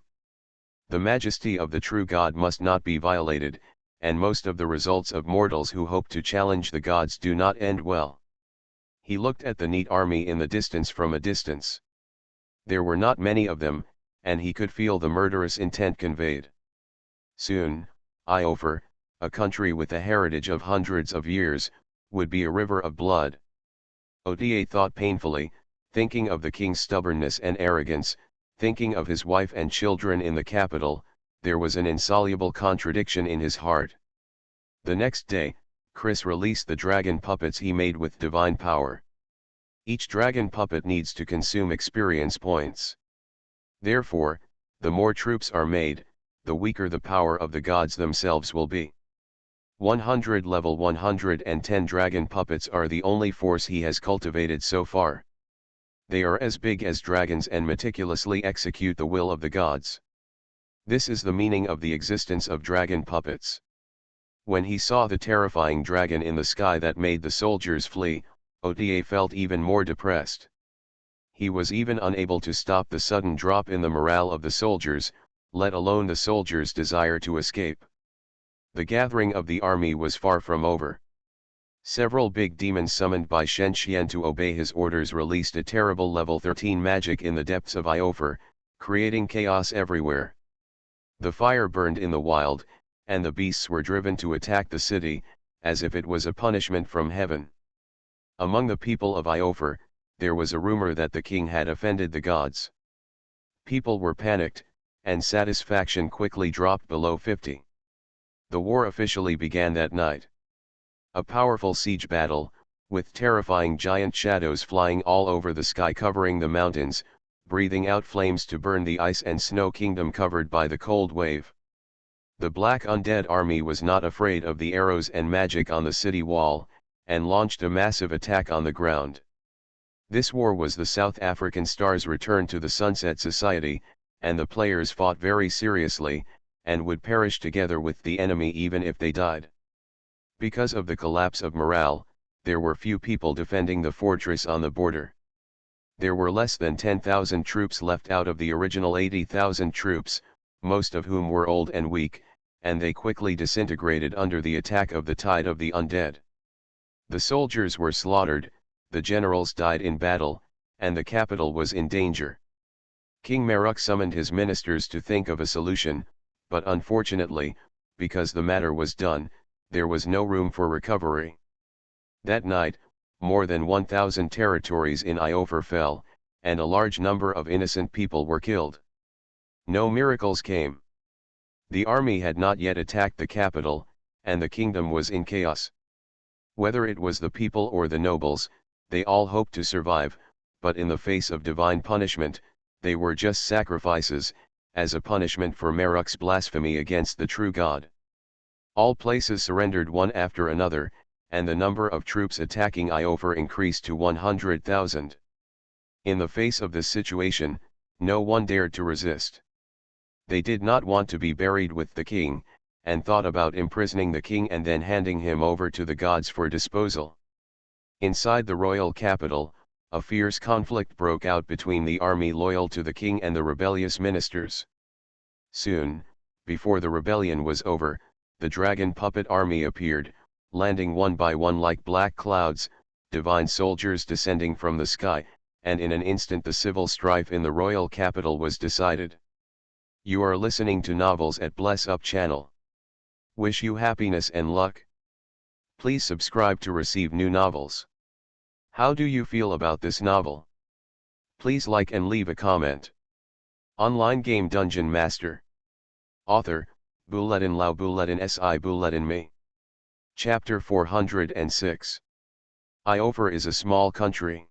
The majesty of the true God must not be violated, and most of the results of mortals who hope to challenge the gods do not end well. He looked at the neat army in the distance from a distance. There were not many of them, and he could feel the murderous intent conveyed. Soon, Iofer, a country with a heritage of hundreds of years, would be a river of blood. Ota thought painfully, thinking of the king's stubbornness and arrogance, thinking of his wife and children in the capital. There was an insoluble contradiction in his heart. The next day, Chris released the dragon puppets he made with divine power. Each dragon puppet needs to consume experience points. Therefore, the more troops are made, the weaker the power of the gods themselves will be. 100 level 110 dragon puppets are the only force he has cultivated so far. They are as big as dragons and meticulously execute the will of the gods. This is the meaning of the existence of dragon puppets. When he saw the terrifying dragon in the sky that made the soldiers flee, Ota felt even more depressed. He was even unable to stop the sudden drop in the morale of the soldiers, let alone the soldiers' desire to escape. The gathering of the army was far from over. Several big demons summoned by Shen Xian to obey his orders released a terrible level 13 magic in the depths of Iofer, creating chaos everywhere. The fire burned in the wild, and the beasts were driven to attack the city, as if it was a punishment from heaven. Among the people of Iofer, there was a rumor that the king had offended the gods. People were panicked, and satisfaction quickly dropped below 50. The war officially began that night. A powerful siege battle, with terrifying giant shadows flying all over the sky covering the mountains, breathing out flames to burn the ice and snow kingdom covered by the cold wave. The Black Undead army was not afraid of the arrows and magic on the city wall, and launched a massive attack on the ground. This war was the South African Stars' return to the Sunset Society, and the players fought very seriously, and would perish together with the enemy even if they died. Because of the collapse of morale, there were few people defending the fortress on the border. There were less than 10,000 troops left out of the original 80,000 troops, most of whom were old and weak, and they quickly disintegrated under the attack of the tide of the undead. The soldiers were slaughtered, the generals died in battle, and the capital was in danger. King Maruk summoned his ministers to think of a solution, but unfortunately, because the matter was done, there was no room for recovery. That night, more than 1,000 territories in Iofer fell, and a large number of innocent people were killed. No miracles came. The army had not yet attacked the capital, and the kingdom was in chaos. Whether it was the people or the nobles, they all hoped to survive, but in the face of divine punishment, they were just sacrifices, as a punishment for Maruk's blasphemy against the true God. All places surrendered one after another, and the number of troops attacking Iofer increased to 100,000. In the face of this situation, no one dared to resist. They did not want to be buried with the king, and thought about imprisoning the king and then handing him over to the gods for disposal. Inside the royal capital, a fierce conflict broke out between the army loyal to the king and the rebellious ministers. Soon, before the rebellion was over, the dragon puppet army appeared, landing one by one like black clouds, divine soldiers descending from the sky, and in an instant the civil strife in the royal capital was decided. You are listening to Novels at Bless Up channel. Wish you happiness and luck. Please subscribe to receive new novels. How do you feel about this novel? Please like and leave a comment. Online game Dungeon Master. Author, Bulletin Lau Bulletin Si Bulletin Me. Chapter 406. Iofer is a small country.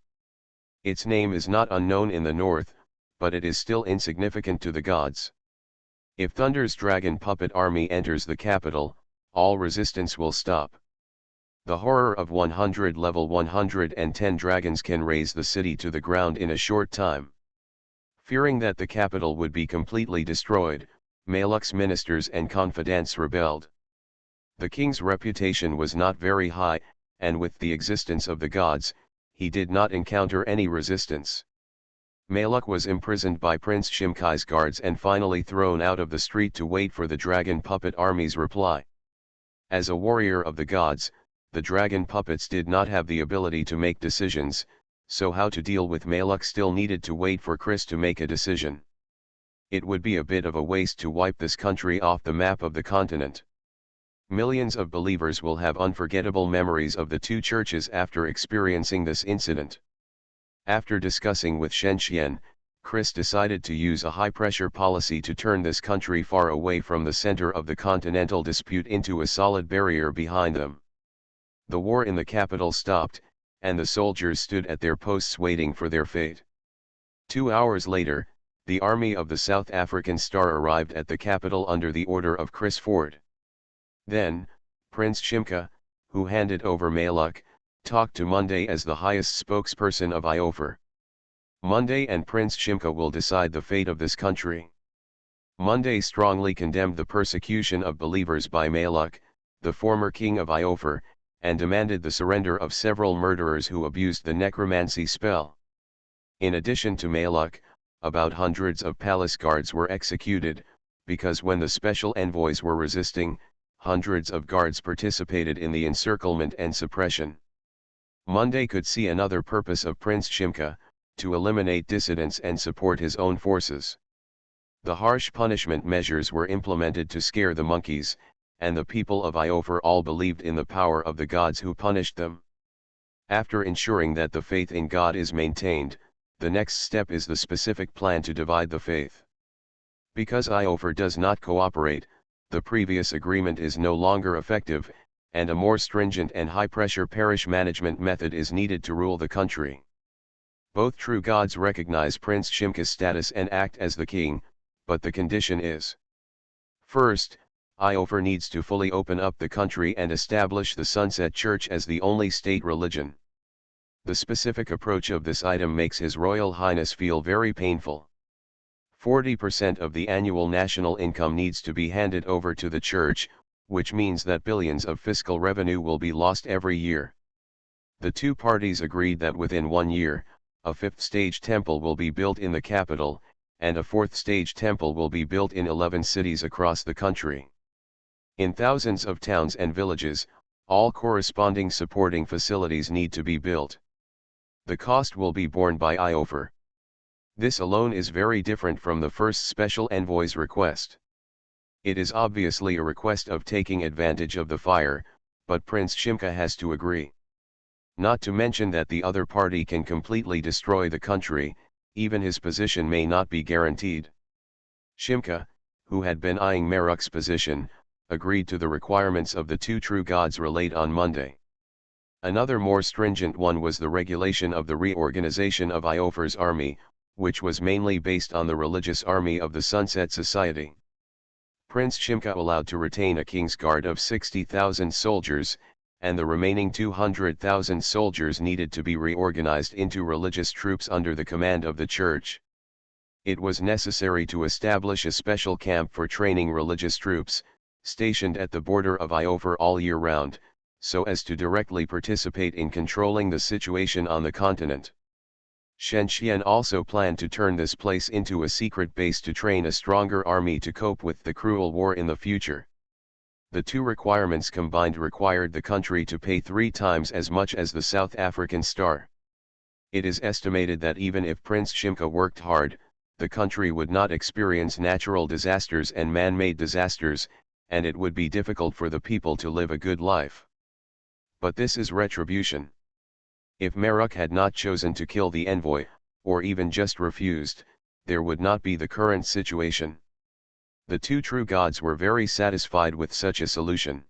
Its name is not unknown in the north, but it is still insignificant to the gods. If Thunder's dragon puppet army enters the capital, all resistance will stop. The horror of 100 level 110 dragons can raze the city to the ground in a short time. Fearing that the capital would be completely destroyed, Maluk's ministers and confidants rebelled. The king's reputation was not very high, and with the existence of the gods, he did not encounter any resistance. Maluk was imprisoned by Prince Shimkai's guards and finally thrown out of the street to wait for the dragon puppet army's reply. As a warrior of the gods, the dragon puppets did not have the ability to make decisions, so how to deal with Maluk still needed to wait for Chris to make a decision. It would be a bit of a waste to wipe this country off the map of the continent. Millions of believers will have unforgettable memories of the two churches after experiencing this incident. After discussing with Shen Xian, Chris decided to use a high-pressure policy to turn this country far away from the center of the continental dispute into a solid barrier behind them. The war in the capital stopped, and the soldiers stood at their posts waiting for their fate. 2 hours later, the army of the South African Star arrived at the capital under the order of Chris Ford. Then, Prince Shimka, who handed over Maluk, talked to Monday as the highest spokesperson of Iofer. Monday and Prince Shimka will decide the fate of this country. Monday strongly condemned the persecution of believers by Maluk, the former king of Iofer, and demanded the surrender of several murderers who abused the necromancy spell. In addition to Maluk, about hundreds of palace guards were executed, because when the special envoys were resisting, hundreds of guards participated in the encirclement and suppression. Monday could see another purpose of Prince Shimka, to eliminate dissidents and support his own forces. The harsh punishment measures were implemented to scare the monkeys, and the people of Iofor all believed in the power of the gods who punished them. After ensuring that the faith in God is maintained, the next step is the specific plan to divide the faith. Because Iofor does not cooperate, the previous agreement is no longer effective, and a more stringent and high-pressure parish management method is needed to rule the country. Both true gods recognize Prince Shimka's status and act as the king, but the condition is: first, Iofor needs to fully open up the country and establish the Sunset Church as the only state religion. The specific approach of this item makes His Royal Highness feel very painful. 40% of the annual national income needs to be handed over to the church, which means that billions of fiscal revenue will be lost every year. The two parties agreed that within 1 year, a fifth-stage temple will be built in the capital, and a fourth-stage temple will be built in 11 cities across the country. In thousands of towns and villages, all corresponding supporting facilities need to be built. The cost will be borne by Iofor. This alone is very different from the first special envoy's request. It is obviously a request of taking advantage of the fire, but Prince Shimka has to agree. Not to mention that the other party can completely destroy the country, even his position may not be guaranteed. Shimka, who had been eyeing Maruk's position, agreed to the requirements of the two true gods relayed on Monday. Another more stringent one was the regulation of the reorganization of Iofor's army, which was mainly based on the religious army of the Sunset Society. Prince Shimka allowed to retain a king's guard of 60,000 soldiers, and the remaining 200,000 soldiers needed to be reorganized into religious troops under the command of the church. It was necessary to establish a special camp for training religious troops, stationed at the border of Iofor all year round, so as to directly participate in controlling the situation on the continent. Shenxian also planned to turn this place into a secret base to train a stronger army to cope with the cruel war in the future. The two requirements combined required the country to pay 3 times as much as the South African star. It is estimated that even if Prince Shimka worked hard, the country would not experience natural disasters and man-made disasters, and it would be difficult for the people to live a good life. But this is retribution. If Maruk had not chosen to kill the envoy, or even just refused, there would not be the current situation. The two true gods were very satisfied with such a solution.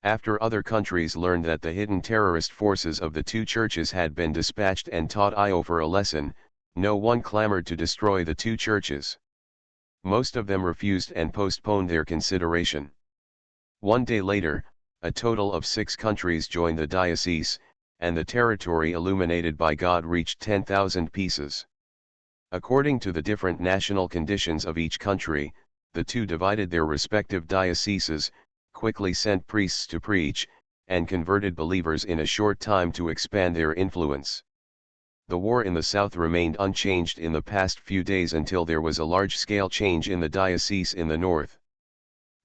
After other countries learned that the hidden terrorist forces of the two churches had been dispatched and taught Iofor a lesson, no one clamored to destroy the two churches. Most of them refused and postponed their consideration. 1 day later, a total of 6 countries joined the diocese, and the territory illuminated by God reached 10,000 pieces. According to the different national conditions of each country, the two divided their respective dioceses, quickly sent priests to preach, and converted believers in a short time to expand their influence. The war in the south remained unchanged in the past few days until there was a large-scale change in the diocese in the north.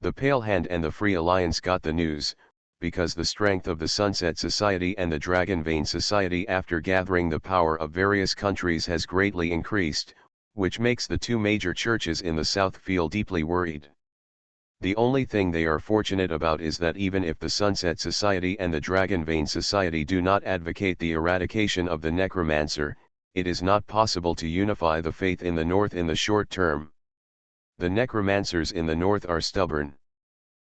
The Pale Hand and the Free Alliance got the news, because the strength of the Sunset Society and the Dragon Vein Society after gathering the power of various countries has greatly increased, which makes the two major churches in the south feel deeply worried. The only thing they are fortunate about is that even if the Sunset Society and the Dragon Vein Society do not advocate the eradication of the necromancer, it is not possible to unify the faith in the north in the short term. The necromancers in the north are stubborn.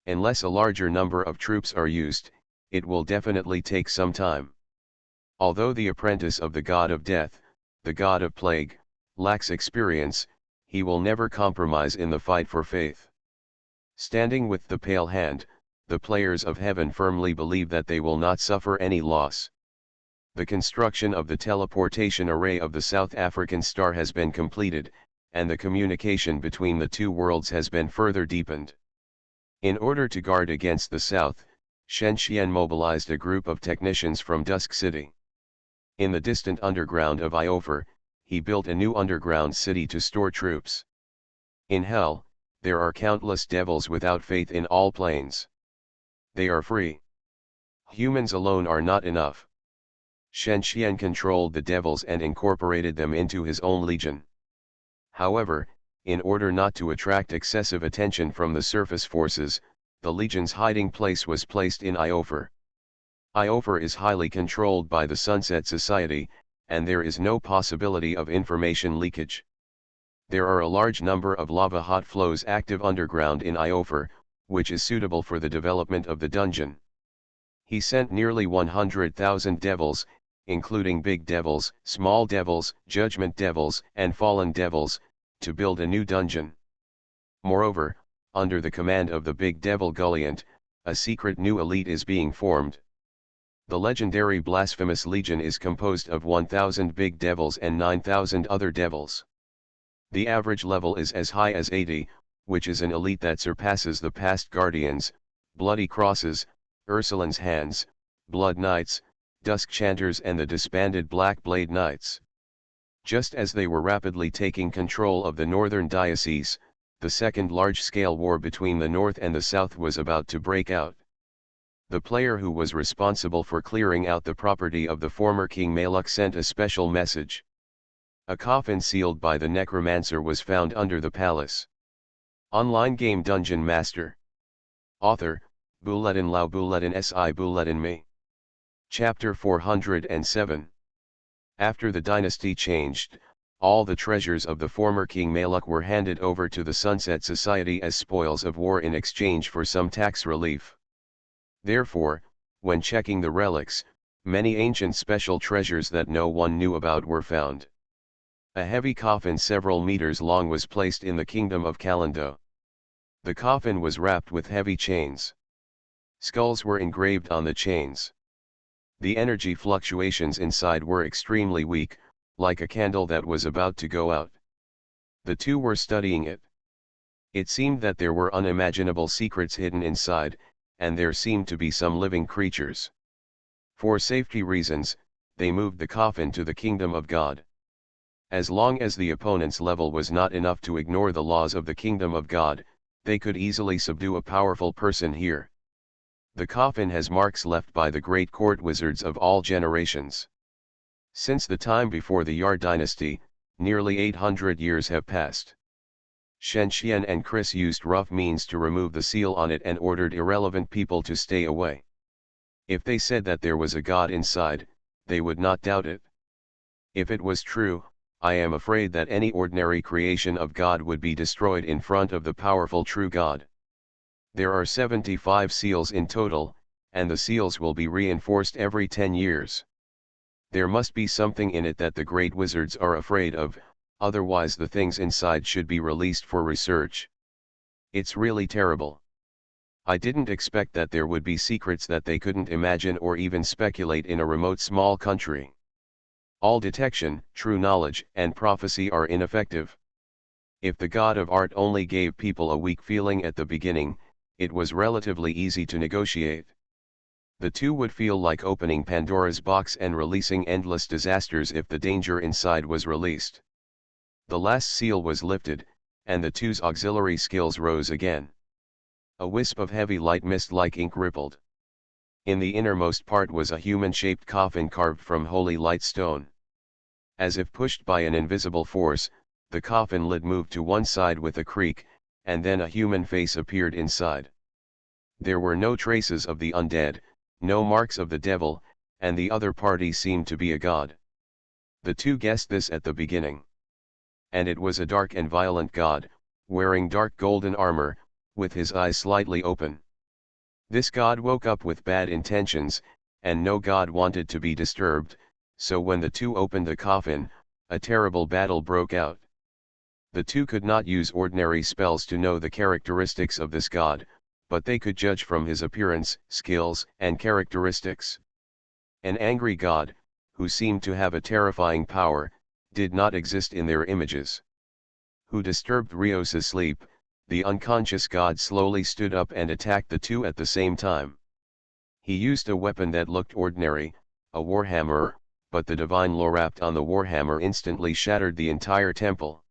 Unless a larger number of troops are used, it will definitely take some time. Although the apprentice of the god of death, the god of plague, lacks experience, he will never compromise in the fight for faith. Standing with the Pale Hand, the players of heaven firmly believe that they will not suffer any loss. The construction of the teleportation array of the South African star has been completed, and the communication between the two worlds has been further deepened. In order to guard against the south, Shenxian mobilized a group of technicians from Dusk City. In the distant underground of Iofor, he built a new underground city to store troops. In hell, there are countless devils without faith in all planes. They are free. Humans alone are not enough. Shen Qian controlled the devils and incorporated them into his own legion. However, in order not to attract excessive attention from the surface forces, the legion's hiding place was placed in Iofer. Iofer is highly controlled by the Sunset Society, and there is no possibility of information leakage. There are a large number of lava hot flows active underground in Iofer, which is suitable for the development of the dungeon. He sent nearly 100,000 devils, including big devils, small devils, judgment devils, and fallen devils, to build a new dungeon. Moreover, under the command of the big devil Gulliant, a secret new elite is being formed. The legendary Blasphemous Legion is composed of 1,000 big devils and 9,000 other devils. The average level is as high as 80, which is an elite that surpasses the past Guardians, Bloody Crosses, Ursuline's Hands, Blood Knights, Dusk Chanters and the disbanded Black Blade Knights. Just as they were rapidly taking control of the northern diocese, the second large-scale war between the north and the south was about to break out. The player who was responsible for clearing out the property of the former King Malek sent a special message. A coffin sealed by the necromancer was found under the palace. Online game DungeonMaster. Author, Buledin Lao Buledin Si Buledin Me. Chapter 407. After the dynasty changed, all the treasures of the former King Malek were handed over to the Sunset Society as spoils of war in exchange for some tax relief. Therefore, when checking the relics, many ancient special treasures that no one knew about were found. A heavy coffin several meters long was placed in the kingdom of Kalando. The coffin was wrapped with heavy chains. Skulls were engraved on the chains. The energy fluctuations inside were extremely weak, like a candle that was about to go out. The two were studying it. It seemed that there were unimaginable secrets hidden inside, and there seemed to be some living creatures. For safety reasons, they moved the coffin to the kingdom of God. As long as the opponent's level was not enough to ignore the laws of the kingdom of God, they could easily subdue a powerful person here. The coffin has marks left by the great court wizards of all generations. Since the time before the Yar dynasty, nearly 800 years have passed. Shen Qian and Chris used rough means to remove the seal on it and ordered irrelevant people to stay away. If they said that there was a god inside, they would not doubt it. If it was true, I am afraid that any ordinary creation of God would be destroyed in front of the powerful true God. There are 75 seals in total, and the seals will be reinforced every 10 years. There must be something in it that the great wizards are afraid of, otherwise the things inside should be released for research. It's really terrible. I didn't expect that there would be secrets that they couldn't imagine or even speculate in a remote small country. All detection, true knowledge, and prophecy are ineffective. If the god of art only gave people a weak feeling at the beginning, it was relatively easy to negotiate. The two would feel like opening Pandora's box and releasing endless disasters if the danger inside was released. The last seal was lifted, and the two's auxiliary skills rose again. A wisp of heavy light mist like ink rippled. In the innermost part was a human-shaped coffin carved from holy light stone. As if pushed by an invisible force, the coffin lid moved to one side with a creak, and then a human face appeared inside. There were no traces of the undead, no marks of the devil, and the other party seemed to be a god. The two guessed this at the beginning. And it was a dark and violent god, wearing dark golden armor, with his eyes slightly open. This god woke up with bad intentions, and no god wanted to be disturbed, so when the two opened the coffin, a terrible battle broke out. The two could not use ordinary spells to know the characteristics of this god, but they could judge from his appearance, skills, and characteristics. An angry god, who seemed to have a terrifying power, did not exist in their images. Who disturbed Rios's sleep, the unconscious god slowly stood up and attacked the two at the same time. He used a weapon that looked ordinary, a warhammer, but the divine lore wrapped on the warhammer instantly shattered the entire temple.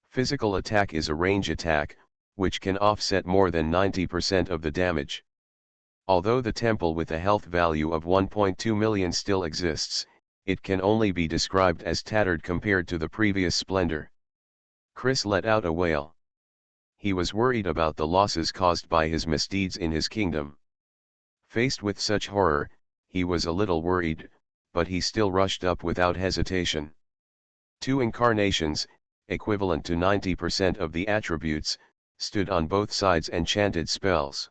Physical attack is a range attack, which can offset more than 90% of the damage. Although the temple with a health value of 1.2 million still exists, it can only be described as tattered compared to the previous splendor. Chris let out a wail. He was worried about the losses caused by his misdeeds in his kingdom. Faced with such horror, he was a little worried, but he still rushed up without hesitation. 2 incarnations, equivalent to 90% of the attributes, stood on both sides and chanted spells.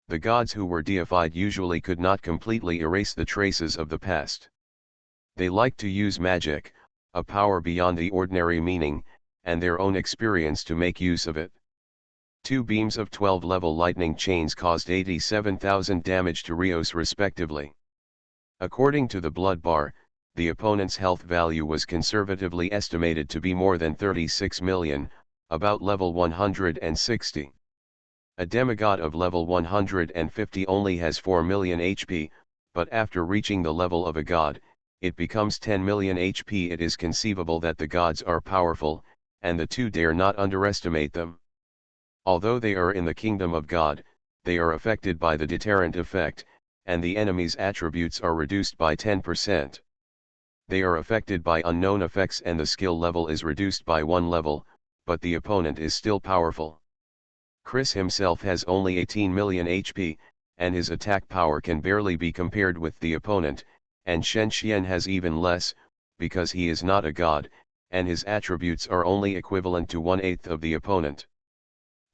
The gods who were deified usually could not completely erase the traces of the past. They liked to use magic, a power beyond the ordinary meaning, and their own experience to make use of it. 2 beams of 12-level lightning chains caused 87,000 damage to Rios respectively. According to the blood bar, the opponent's health value was conservatively estimated to be more than 36 million, about level 160. A demigod of level 150 only has 4 million HP, but after reaching the level of a god, it becomes 10 million HP. It is conceivable that the gods are powerful, and the two dare not underestimate them. Although they are in the kingdom of God, they are affected by the deterrent effect, and the enemy's attributes are reduced by 10%. They are affected by unknown effects and the skill level is reduced by 1 level, but the opponent is still powerful. Chris himself has only 18 million HP, and his attack power can barely be compared with the opponent, and Shen Xian has even less, because he is not a god, and his attributes are only equivalent to 1/8 of the opponent.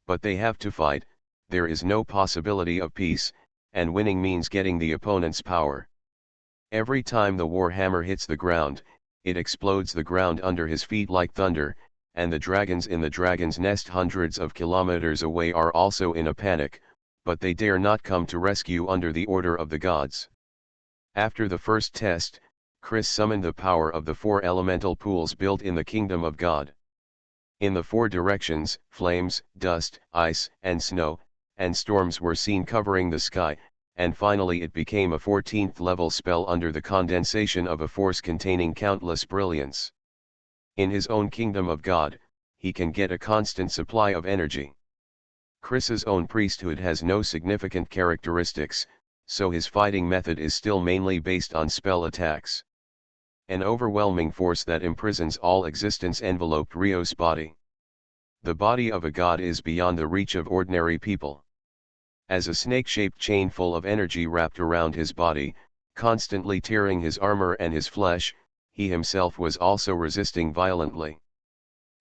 But they have to fight, there is no possibility of peace, and winning means getting the opponent's power. Every time the warhammer hits the ground, it explodes the ground under his feet like thunder, and the dragons in the dragon's nest hundreds of kilometers away are also in a panic, but they dare not come to rescue under the order of the gods. After the first test, Chris summoned the power of the 4 elemental pools built in the kingdom of God. In the 4 directions, flames, dust, ice, and snow, and storms were seen covering the sky, and finally it became a 14th level spell under the condensation of a force containing countless brilliance. In his own kingdom of God, he can get a constant supply of energy. Chris's own priesthood has no significant characteristics, so his fighting method is still mainly based on spell attacks. An overwhelming force that imprisons all existence enveloped Rios' body. The body of a god is beyond the reach of ordinary people. As a snake-shaped chain full of energy wrapped around his body, constantly tearing his armor and his flesh, he himself was also resisting violently.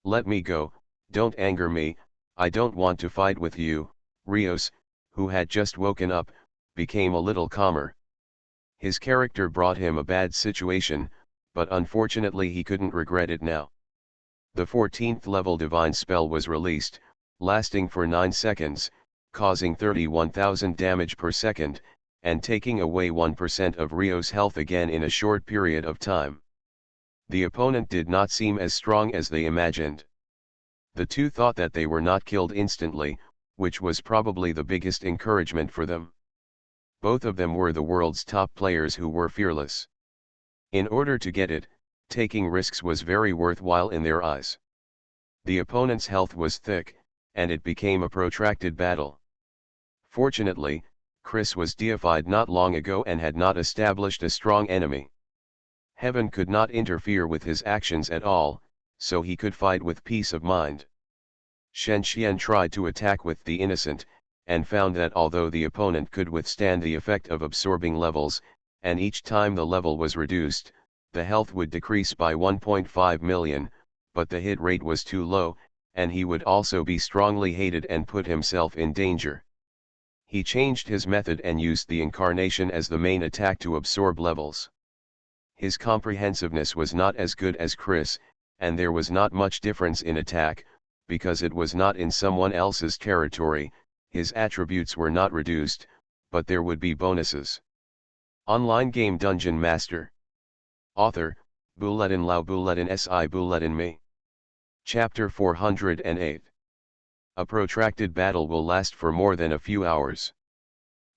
"Let me go, don't anger me, I don't want to fight with you." Rios, who had just woken up, became a little calmer. His character brought him a bad situation, but unfortunately he couldn't regret it now. The 14th level divine spell was released, lasting for 9 seconds, causing 31,000 damage per second, and taking away 1% of Rios' health again in a short period of time. The opponent did not seem as strong as they imagined. The two thought that they were not killed instantly, which was probably the biggest encouragement for them. Both of them were the world's top players who were fearless. In order to get it, taking risks was very worthwhile in their eyes. The opponent's health was thick, and it became a protracted battle. Fortunately, Chris was deified not long ago and had not established a strong enemy. Heaven could not interfere with his actions at all, so he could fight with peace of mind. Shen Xian tried to attack with the innocent, and found that although the opponent could withstand the effect of absorbing levels, and each time the level was reduced, the health would decrease by 1.5 million, but the hit rate was too low, and he would also be strongly hated and put himself in danger. He changed his method and used the incarnation as the main attack to absorb levels. His comprehensiveness was not as good as Chris, and there was not much difference in attack, because it was not in someone else's territory. His attributes were not reduced, but there would be bonuses. Online game DungeonMaster. Author, Buledin Lao Buledin Si Buledin Me. Chapter 408. A protracted battle will last for more than a few hours.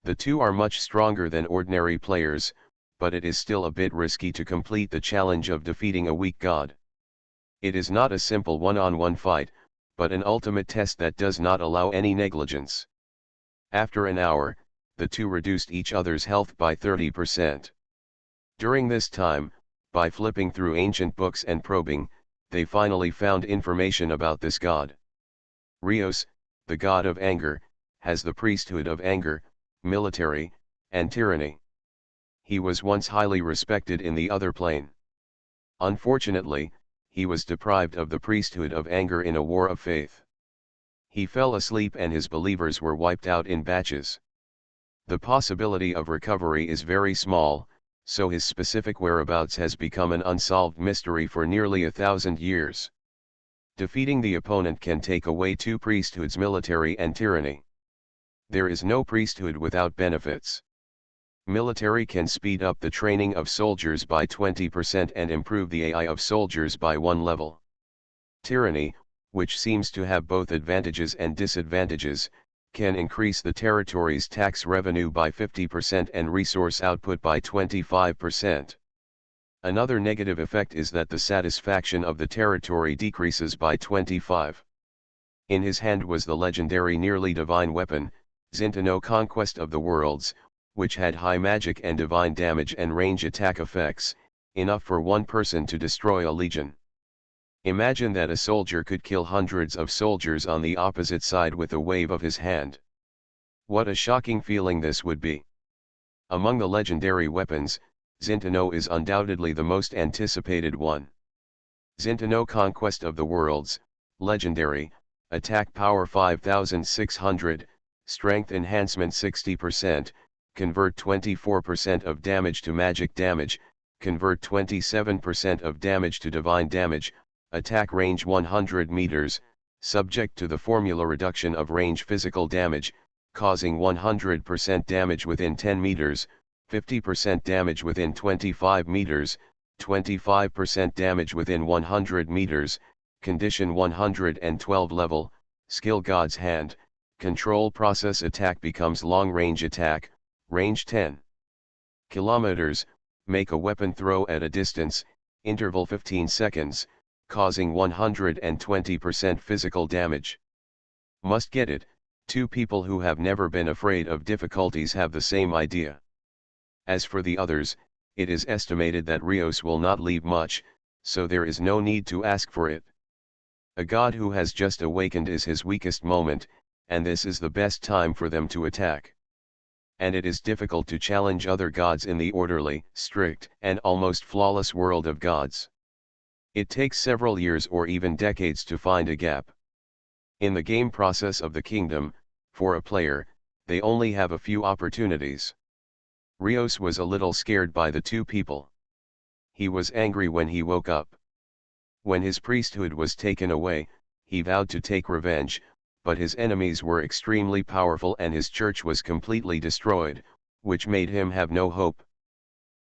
The two are much stronger than ordinary players, but it is still a bit risky to complete the challenge of defeating a weak god. It is not a simple one-on-one fight, but an ultimate test that does not allow any negligence. After an hour, the two reduced each other's health by 30%. During this time, by flipping through ancient books and probing, they finally found information about this god. Rios, the god of anger, has the priesthood of anger, military, and tyranny. He was once highly respected in the other plane. Unfortunately, he was deprived of the priesthood of anger in a war of faith. He fell asleep and his believers were wiped out in batches. The possibility of recovery is very small, so his specific whereabouts has become an unsolved mystery for nearly 1,000 years. Defeating the opponent can take away two priesthoods, military and tyranny. There is no priesthood without benefits. Military can speed up the training of soldiers by 20% and improve the AI of soldiers by 1 level. Tyranny, which seems to have both advantages and disadvantages, can increase the territory's tax revenue by 50% and resource output by 25%. Another negative effect is that the satisfaction of the territory decreases by 25%. In his hand was the legendary nearly divine weapon, Zintano Conquest of the Worlds, which had high magic and divine damage and range attack effects, enough for one person to destroy a legion. Imagine that a soldier could kill hundreds of soldiers on the opposite side with a wave of his hand. What a shocking feeling this would be. Among the legendary weapons, Zintano is undoubtedly the most anticipated one. Zintano Conquest of the Worlds, legendary, attack power 5600, strength enhancement 60%, convert 24% of damage to magic damage, convert 27% of damage to divine damage, attack range 100 meters, subject to the formula reduction of range physical damage, causing 100% damage within 10 meters, 50% damage within 25 meters, 25% damage within 100 meters, condition 112 level, skill God's Hand, control process attack becomes long range attack, range 10 kilometers, make a weapon throw at a distance, interval 15 seconds, causing 120% physical damage. Must get it, two people who have never been afraid of difficulties have the same idea. As for the others, it is estimated that Rios will not leave much, so there is no need to ask for it. A god who has just awakened is his weakest moment, and this is the best time for them to attack. And it is difficult to challenge other gods in the orderly, strict, and almost flawless world of gods. It takes several years or even decades to find a gap. In the game process of the kingdom, for a player, they only have a few opportunities. Rios was a little scared by the two people. He was angry when he woke up. When his priesthood was taken away, he vowed to take revenge, but his enemies were extremely powerful and his church was completely destroyed, which made him have no hope.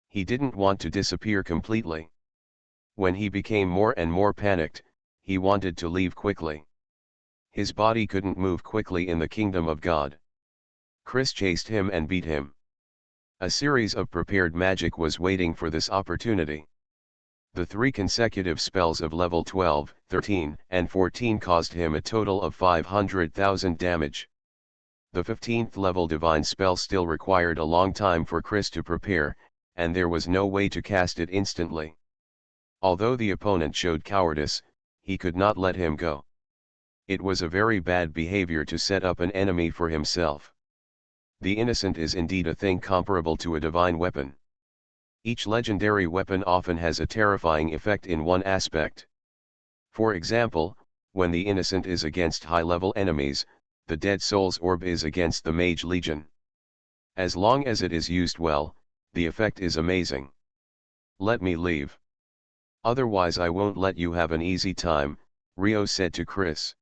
He didn't want to disappear completely. When he became more and more panicked, he wanted to leave quickly. His body couldn't move quickly in the kingdom of God. Chris chased him and beat him. A series of prepared magic was waiting for this opportunity. The 3 consecutive spells of level 12, 13, and 14 caused him a total of 500,000 damage. The 15th level divine spell still required a long time for Chris to prepare, and there was no way to cast it instantly. Although the opponent showed cowardice, he could not let him go. It was a very bad behavior to set up an enemy for himself. The innocent is indeed a thing comparable to a divine weapon. Each legendary weapon often has a terrifying effect in one aspect. For example, when the innocent is against high-level enemies, the Dead Soul's Orb is against the Mage Legion. As long as it is used well, the effect is amazing. Let me leave. Otherwise I won't let you have an easy time, Rio said to Chris.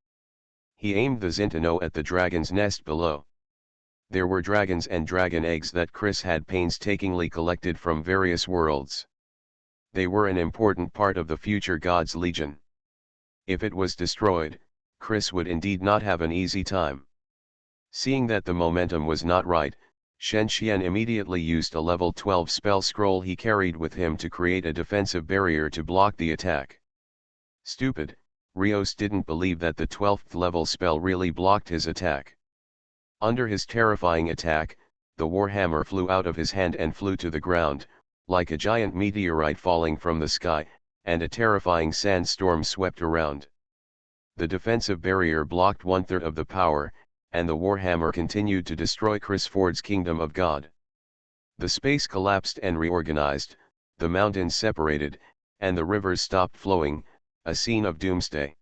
He aimed the Zintano at the dragon's nest below. There were dragons and dragon eggs that Chris had painstakingly collected from various worlds. They were an important part of the future God's Legion. If it was destroyed, Chris would indeed not have an easy time. Seeing that the momentum was not right, Shen Xian immediately used a level 12 spell scroll he carried with him to create a defensive barrier to block the attack. Stupid, Rios didn't believe that the 12th level spell really blocked his attack. Under his terrifying attack, the warhammer flew out of his hand and flew to the ground, like a giant meteorite falling from the sky, and a terrifying sandstorm swept around. The defensive barrier blocked 1/3 of the power, and the warhammer continued to destroy Chris Ford's Kingdom of God. The space collapsed and reorganized, the mountains separated, and the rivers stopped flowing, a scene of doomsday.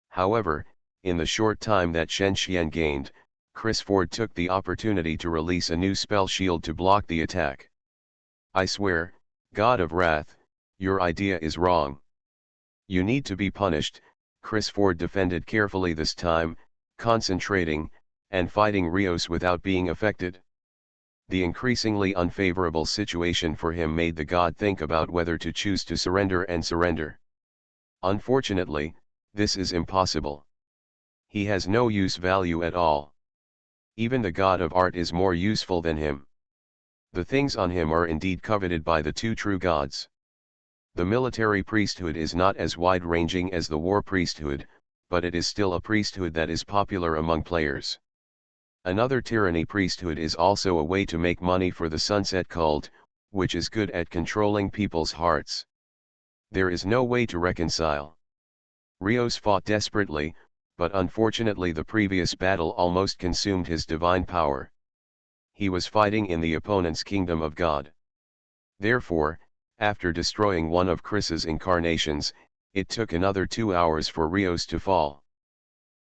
However, in the short time that Shen Xian gained, Chris Ford took the opportunity to release a new spell shield to block the attack. I swear, God of Wrath, your idea is wrong. You need to be punished, Chris Ford defended carefully this time, concentrating, and fighting Rios without being affected. The increasingly unfavorable situation for him made the god think about whether to choose to surrender and surrender. Unfortunately, this is impossible. He has no use value at all. Even the god of art is more useful than him. The things on him are indeed coveted by the two true gods. The military priesthood is not as wide-ranging as the war priesthood, but it is still a priesthood that is popular among players. Another tyranny priesthood is also a way to make money for the Sunset Cult, which is good at controlling people's hearts. There is no way to reconcile. Rios fought desperately, but unfortunately the previous battle almost consumed his divine power. He was fighting in the opponent's Kingdom of God. Therefore, after destroying one of Chris's incarnations, it took another 2 hours for Rios to fall.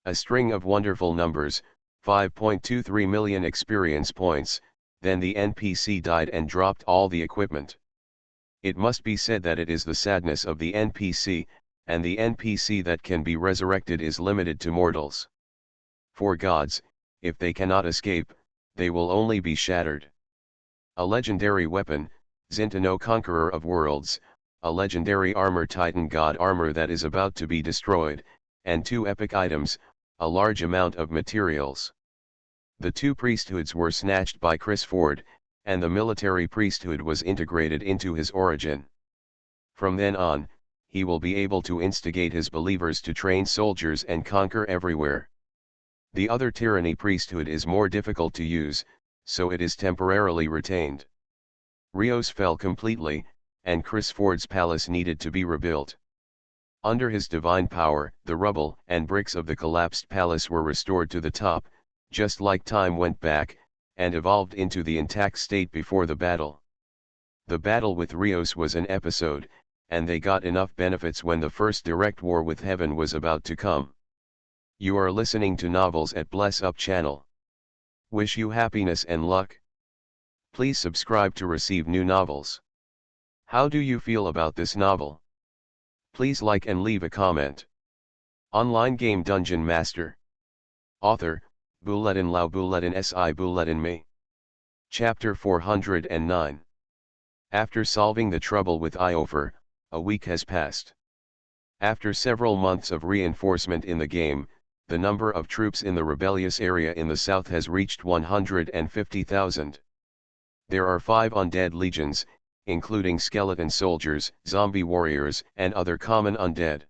A string of wonderful numbers, 5.23 million experience points, then the NPC died and dropped all the equipment. It must be said that it is the sadness of the NPC, and the NPC that can be resurrected is limited to mortals. For gods, if they cannot escape, they will only be shattered. A legendary weapon, Zintano Conqueror of Worlds, a legendary armor Titan God armor that is about to be destroyed, and 2 epic items, a large amount of materials. The 2 priesthoods were snatched by Chris Ford, and the military priesthood was integrated into his origin. From then on, he will be able to instigate his believers to train soldiers and conquer everywhere. The other tyranny priesthood is more difficult to use, so it is temporarily retained. Rios fell completely, and Chris Ford's palace needed to be rebuilt. Under his divine power, the rubble and bricks of the collapsed palace were restored to the top, just like time went back, and evolved into the intact state before the battle. The battle with Rios was an episode, and they got enough benefits when the first direct war with heaven was about to come. You are listening to Novels at Bless Up channel. Wish you happiness and luck. Please subscribe to receive new novels. How do you feel about this novel? Please like and leave a comment. Online game Dungeon Master. Author, Bulletin Lao Bulletin Si Bulletin Me. Chapter 409. After solving the trouble with Iofer, a week has passed. After several months of reinforcement in the game, the number of troops in the rebellious area in the south has reached 150,000. There are 5 undead legions, including skeleton soldiers, zombie warriors, and other common undead.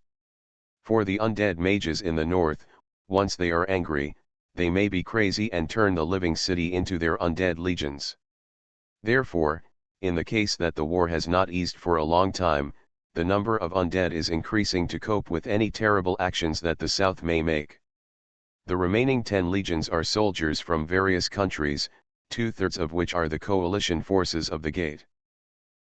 For the undead mages in the north, once they are angry, they may be crazy and turn the living city into their undead legions. Therefore, in the case that the war has not eased for a long time, the number of undead is increasing to cope with any terrible actions that the south may make. The remaining 10 legions are soldiers from various countries, 2/3 of which are the coalition forces of the Gate.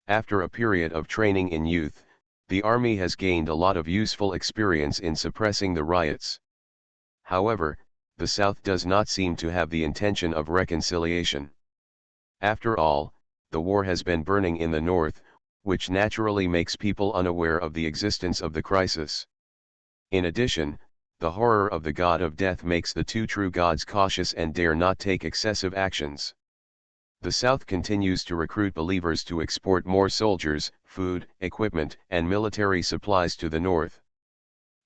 After a period of training in youth, the army has gained a lot of useful experience in suppressing the riots. However, the South does not seem to have the intention of reconciliation. After all, the war has been burning in the North, which naturally makes people unaware of the existence of the crisis. In addition, the horror of the god of death makes the 2 true gods cautious and dare not take excessive actions. The South continues to recruit believers to export more soldiers, food, equipment, and military supplies to the North.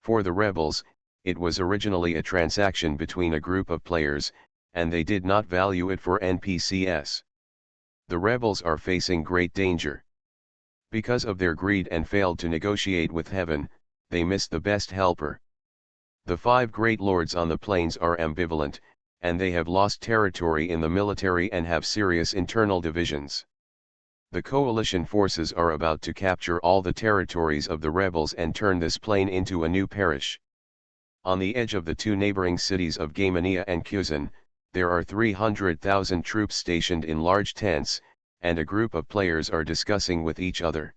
For the rebels, it was originally a transaction between a group of players, and they did not value it for NPCs. The rebels are facing great danger. Because of their greed and failed to negotiate with heaven, they missed the best helper. The 5 great lords on the plains are ambivalent, and they have lost territory in the military and have serious internal divisions. The coalition forces are about to capture all the territories of the rebels and turn this plain into a new parish. On the edge of the 2 neighboring cities of Gamania and Kuzan, there are 300,000 troops stationed in large tents, and a group of players are discussing with each other.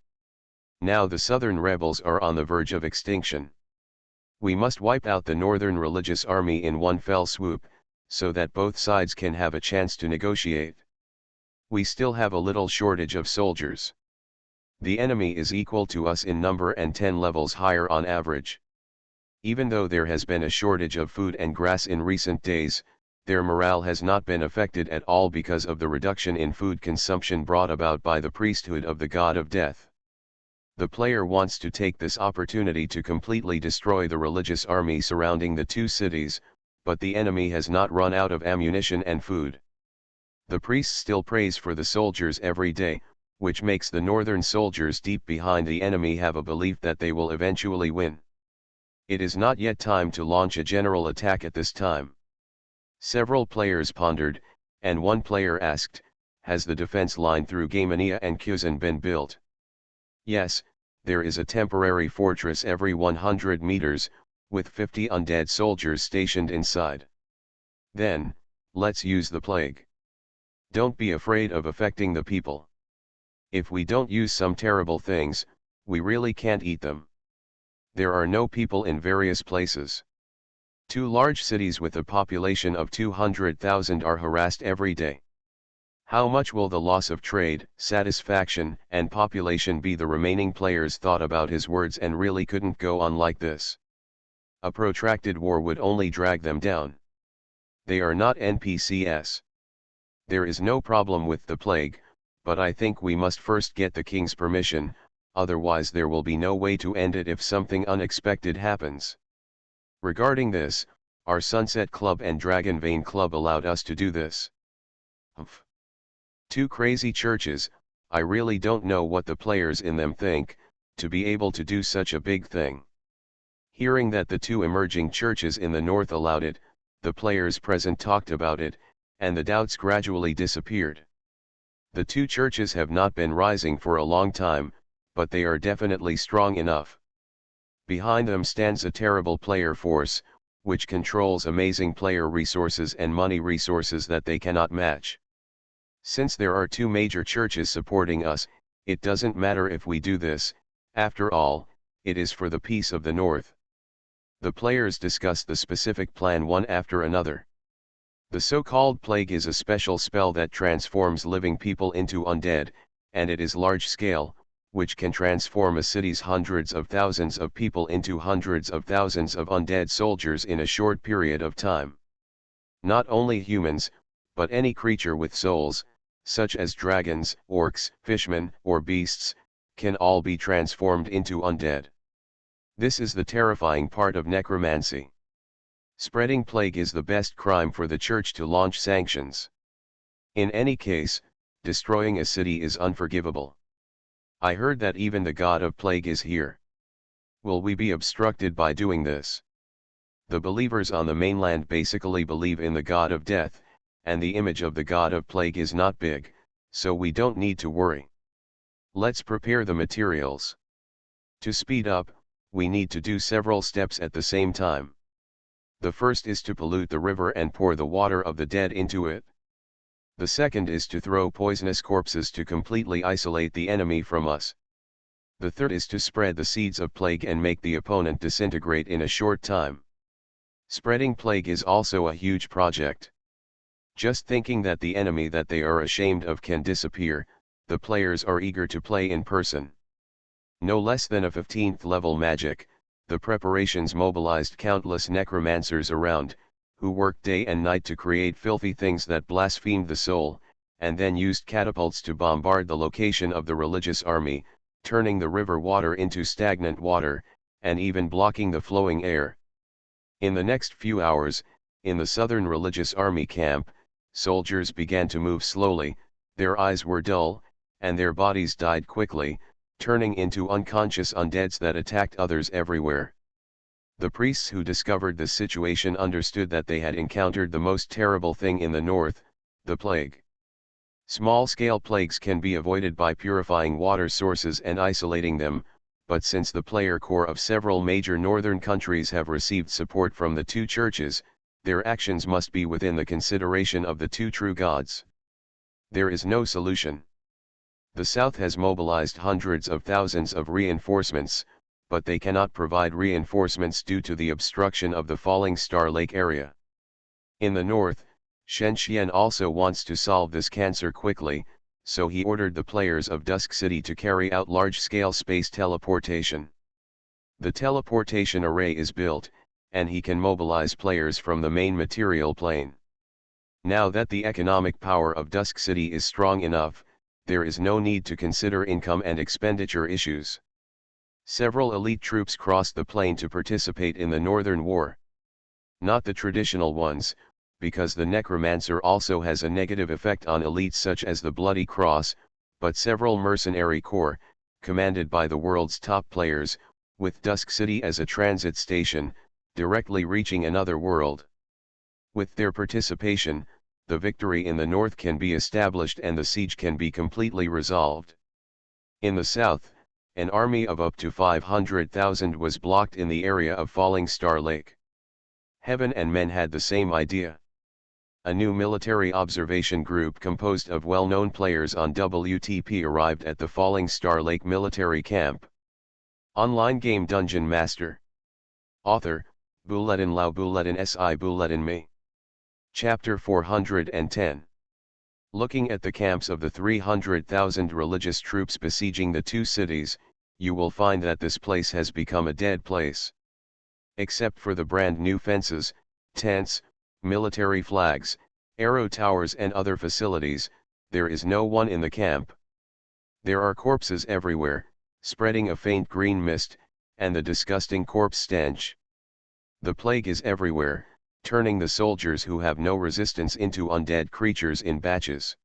Now the southern rebels are on the verge of extinction. We must wipe out the northern religious army in one fell swoop, so that both sides can have a chance to negotiate. We still have a little shortage of soldiers. The enemy is equal to us in number and 10 levels higher on average. Even though there has been a shortage of food and grass in recent days, their morale has not been affected at all because of the reduction in food consumption brought about by the priesthood of the god of death. The player wants to take this opportunity to completely destroy the religious army surrounding the 2 cities, but the enemy has not run out of ammunition and food. The priests still prays for the soldiers every day, which makes the northern soldiers deep behind the enemy have a belief that they will eventually win. It is not yet time to launch a general attack at this time. Several players pondered, and one player asked, has the defense line through Gamania and Kuzan been built? Yes, there is a temporary fortress every 100 meters, with 50 undead soldiers stationed inside. Then, let's use the plague. Don't be afraid of affecting the people. If we don't use some terrible things, we really can't eat them. There are no people in various places. 2 large cities with a population of 200,000 are harassed every day. How much will the loss of trade, satisfaction, and population be? The remaining players thought about his words and really couldn't go on like this. A protracted war would only drag them down. They are not NPCs. There is no problem with the plague, but I think we must first get the king's permission, otherwise there will be no way to end it if something unexpected happens. Regarding this, our Sunset Club and Dragon Vein Club allowed us to do this. 2 crazy churches, I really don't know what the players in them think, to be able to do such a big thing. Hearing that the 2 emerging churches in the north allowed it, the players present talked about it, and the doubts gradually disappeared. The 2 churches have not been rising for a long time, but they are definitely strong enough. Behind them stands a terrible player force, which controls amazing player resources and money resources that they cannot match. Since there are 2 major churches supporting us, it doesn't matter if we do this, after all, it is for the peace of the north. The players discussed the specific plan one after another. The so-called plague is a special spell that transforms living people into undead, and it is large-scale, which can transform a city's hundreds of thousands of people into hundreds of thousands of undead soldiers in a short period of time. Not only humans, but any creature with souls, such as dragons, orcs, fishmen, or beasts, can all be transformed into undead. This is the terrifying part of necromancy. Spreading plague is the best crime for the church to launch sanctions. In any case, destroying a city is unforgivable. I heard that even the god of plague is here. Will we be obstructed by doing this? The believers on the mainland basically believe in the god of death, and the image of the god of plague is not big, so we don't need to worry. Let's prepare the materials. To speed up, we need to do several steps at the same time. The first is to pollute the river and pour the water of the dead into it. The second is to throw poisonous corpses to completely isolate the enemy from us. The third is to spread the seeds of plague and make the opponent disintegrate in a short time. Spreading plague is also a huge project. Just thinking that the enemy that they are ashamed of can disappear, the players are eager to play in person. No less than a 15th level magic, the preparations mobilized countless necromancers around, who worked day and night to create filthy things that blasphemed the soul, and then used catapults to bombard the location of the religious army, turning the river water into stagnant water, and even blocking the flowing air. In the next few hours, In the southern religious army camp, soldiers began to move slowly, their eyes were dull, and their bodies died quickly, turning into unconscious undeads that attacked others everywhere. The priests who discovered the situation understood that they had encountered the most terrible thing in the north, the plague. Small-scale plagues can be avoided by purifying water sources and isolating them, but since the player core of several major northern countries have received support from the two churches, their actions must be within the consideration of the two true gods. There is no solution. The South has mobilized hundreds of thousands of reinforcements, but they cannot provide reinforcements due to the obstruction of the Falling Star Lake area. In the north, Shen Xian also wants to solve this cancer quickly, so he ordered the players of Dusk City to carry out large-scale space teleportation. The teleportation array is built, and he can mobilize players from the main material plane. Now that the economic power of Dusk City is strong enough, there is no need to consider income and expenditure issues. Several elite troops crossed the plane to participate in the Northern War. Not the traditional ones, because the Necromancer also has a negative effect on elites such as the Bloody Cross, but several mercenary corps, commanded by the world's top players, with Dusk City as a transit station, directly reaching another world. With their participation, the victory in the north can be established and the siege can be completely resolved. In the south, an army of up to 500,000 was blocked in the area of Falling Star Lake. Heaven and Men had the same idea. A new military observation group composed of well-known players on WTP arrived at the Falling Star Lake military camp. Online game DungeonMaster. Author, Bulletin Lao Bulletin Si Bulletin Me. Chapter 410. Looking at the camps of the 300,000 religious troops besieging the two cities, you will find that this place has become a dead place. Except for the brand new fences, tents, military flags, arrow towers and other facilities, there is no one in the camp. There are corpses everywhere, spreading a faint green mist, and the disgusting corpse stench. The plague is everywhere, turning the soldiers who have no resistance into undead creatures in batches.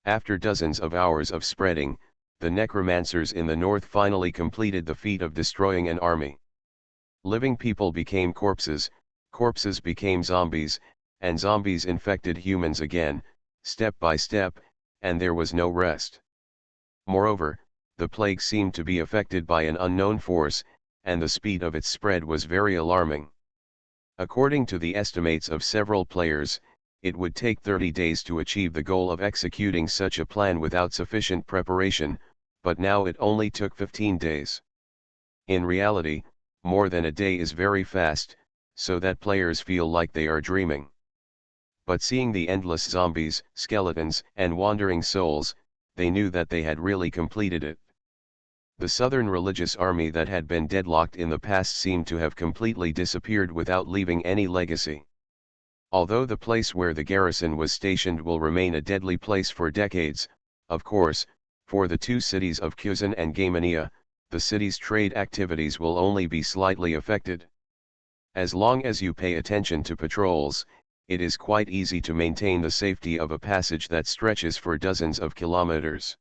After dozens of hours of spreading, the necromancers in the north finally completed the feat of destroying an army. Living people became corpses, corpses became zombies, and zombies infected humans again, step by step, and there was no rest. Moreover, the plague seemed to be affected by an unknown force, and the speed of its spread was very alarming. According to the estimates of several players, it would take 30 days to achieve the goal of executing such a plan without sufficient preparation, but now it only took 15 days. In reality, more than a day is very fast, so that players feel like they are dreaming. But seeing the endless zombies, skeletons, and wandering souls, they knew that they had really completed it. The southern religious army that had been deadlocked in the past seemed to have completely disappeared without leaving any legacy. Although the place where the garrison was stationed will remain a deadly place for decades, of course, for the two cities of Kuzan and Gamania, the city's trade activities will only be slightly affected. As long as you pay attention to patrols, it is quite easy to maintain the safety of a passage that stretches for dozens of kilometers.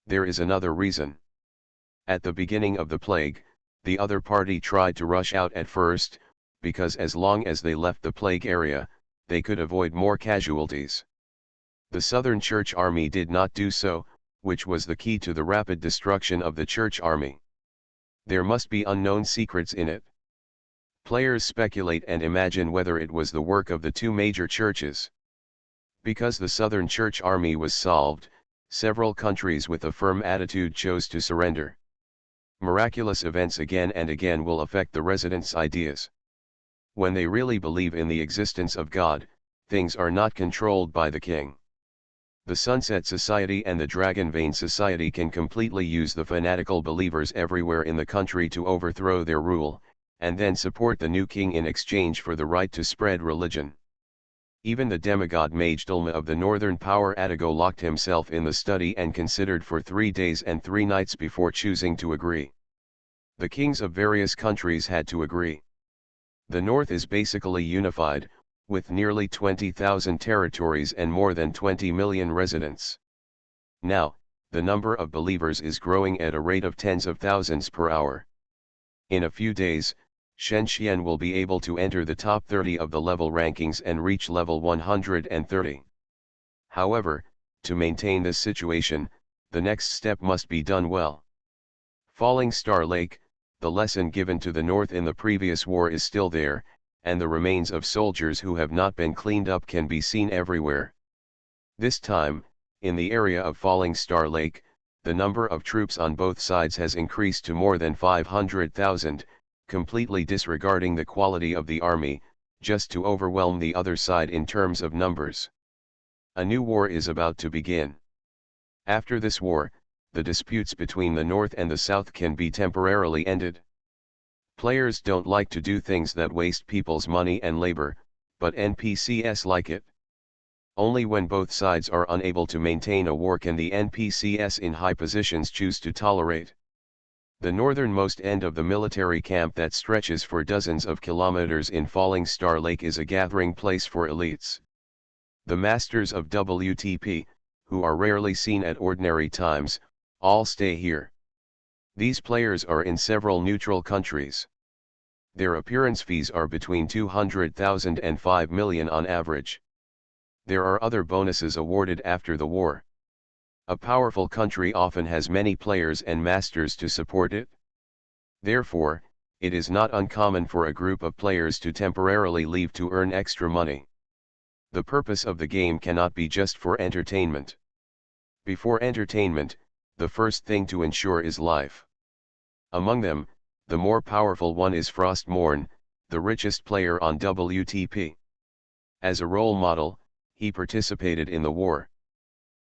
There is another reason. At the beginning of the plague, the other party tried to rush out at first, because as long as they left the plague area, they could avoid more casualties. The Southern Church Army did not do so, which was the key to the rapid destruction of the Church Army. There must be unknown secrets in it. Players speculate and imagine whether it was the work of the two major churches. Because the Southern Church Army was solved, several countries with a firm attitude chose to surrender. Miraculous events again and again will affect the residents' ideas. When they really believe in the existence of God, things are not controlled by the king. The Sunset Society and the Dragon Vein Society can completely use the fanatical believers everywhere in the country to overthrow their rule, and then support the new king in exchange for the right to spread religion. Even the demigod Mage Dulma of the Northern Power Atago locked himself in the study and considered for 3 days and 3 nights before choosing to agree. The kings of various countries had to agree. The North is basically unified, with nearly 20,000 territories and more than 20 million residents. Now, the number of believers is growing at a rate of tens of thousands per hour. In a few days, Shenzhen will be able to enter the top 30 of the level rankings and reach level 130. However, to maintain this situation, the next step must be done well. Falling Star Lake, the lesson given to the north in the previous war is still there, and the remains of soldiers who have not been cleaned up can be seen everywhere. This time, in the area of Falling Star Lake, the number of troops on both sides has increased to more than 500,000, completely disregarding the quality of the army, just to overwhelm the other side in terms of numbers. A new war is about to begin. After this war, the disputes between the North and the South can be temporarily ended. Players don't like to do things that waste people's money and labor, but NPCs like it. Only when both sides are unable to maintain a war can the NPCs in high positions choose to tolerate. The northernmost end of the military camp that stretches for dozens of kilometers in Falling Star Lake is a gathering place for elites. The masters of WTP, who are rarely seen at ordinary times, all stay here. These players are in several neutral countries. Their appearance fees are between 200,000 and 5 million on average. There are other bonuses awarded after the war. A powerful country often has many players and masters to support it. Therefore, it is not uncommon for a group of players to temporarily leave to earn extra money. The purpose of the game cannot be just for entertainment. Before entertainment, the first thing to ensure is life. Among them, the more powerful one is Frostmourne, the richest player on WTP. As a role model, he participated in the war.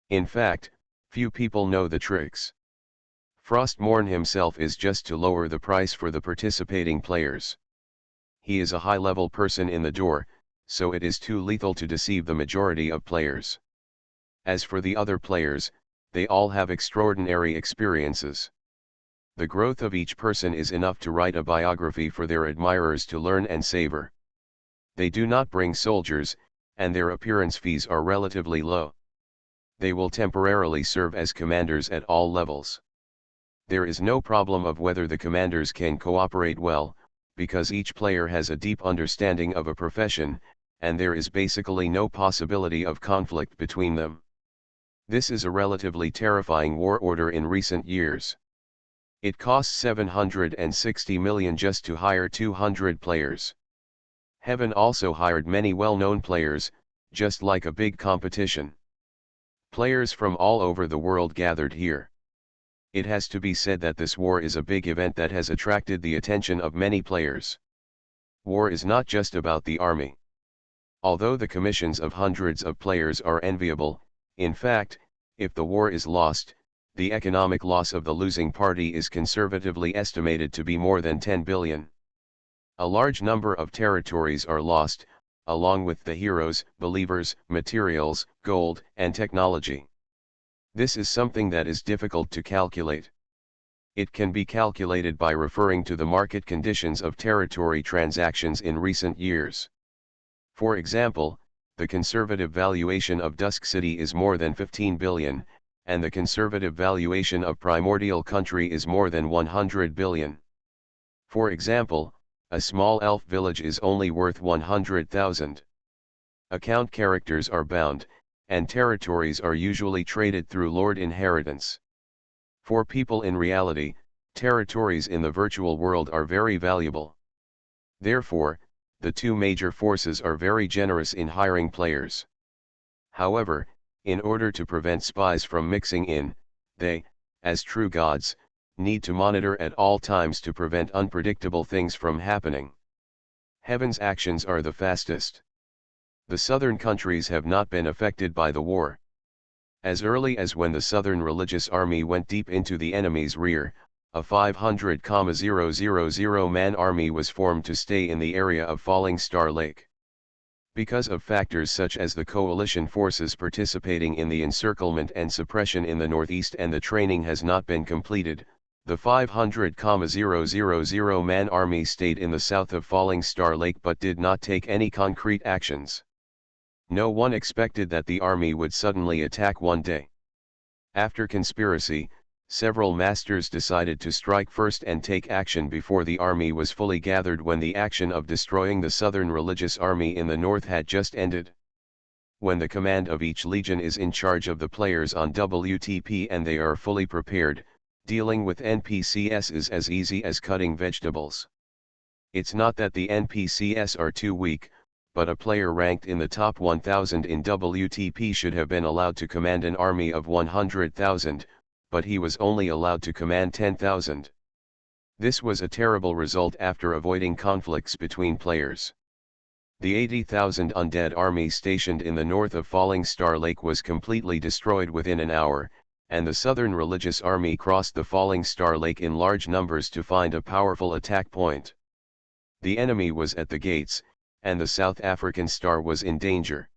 In fact, few people know the tricks. Frostmourne himself is just to lower the price for the participating players. He is a high-level person in the door, so it is too lethal to deceive the majority of players. As for the other players, they all have extraordinary experiences. The growth of each person is enough to write a biography for their admirers to learn and savor. They do not bring soldiers, and their appearance fees are relatively low. They will temporarily serve as commanders at all levels. There is no problem of whether the commanders can cooperate well, because each player has a deep understanding of a profession, and there is basically no possibility of conflict between them. This is a relatively terrifying war order in recent years. It costs 760 million just to hire 200 players. Heaven also hired many well-known players, just like a big competition. Players from all over the world gathered here. It has to be said that this war is a big event that has attracted the attention of many players. War is not just about the army. Although the commissions of hundreds of players are enviable, in fact, if the war is lost, the economic loss of the losing party is conservatively estimated to be more than 10 billion. A large number of territories are lost, along with the heroes, believers, materials, gold, and technology. This is something that is difficult to calculate. It can be calculated by referring to the market conditions of territory transactions in recent years. For example, the conservative valuation of Dusk City is more than 15 billion, and the conservative valuation of Primordial Country is more than 100 billion. For example, a small elf village is only worth 100,000. Account characters are bound, and territories are usually traded through lord inheritance. For people in reality, territories in the virtual world are very valuable. Therefore, the two major forces are very generous in hiring players. However, in order to prevent spies from mixing in, they, as true gods, need to monitor at all times to prevent unpredictable things from happening. Heaven's actions are the fastest. The southern countries have not been affected by the war. As early as when the Southern Religious Army went deep into the enemy's rear, a 500,000-man army was formed to stay in the area of Falling Star Lake. Because of factors such as the coalition forces participating in the encirclement and suppression in the northeast and the training has not been completed, The 500,000-man army stayed in the south of Falling Star Lake but did not take any concrete actions. No one expected that the army would suddenly attack one day. After conspiracy, several masters decided to strike first and take action before the army was fully gathered when the action of destroying the southern religious army in the north had just ended. When the command of each legion is in charge of the players on WTP and they are fully prepared, dealing with NPCs is as easy as cutting vegetables. It's not that the NPCs are too weak, but a player ranked in the top 1000 in WTP should have been allowed to command an army of 100,000, but he was only allowed to command 10,000. This was a terrible result after avoiding conflicts between players. The 80,000 undead army stationed in the north of Falling Star Lake was completely destroyed within an hour, and the southern religious army crossed the Falling Star Lake in large numbers to find a powerful attack point. The enemy was at the gates, and the South African Star was in danger.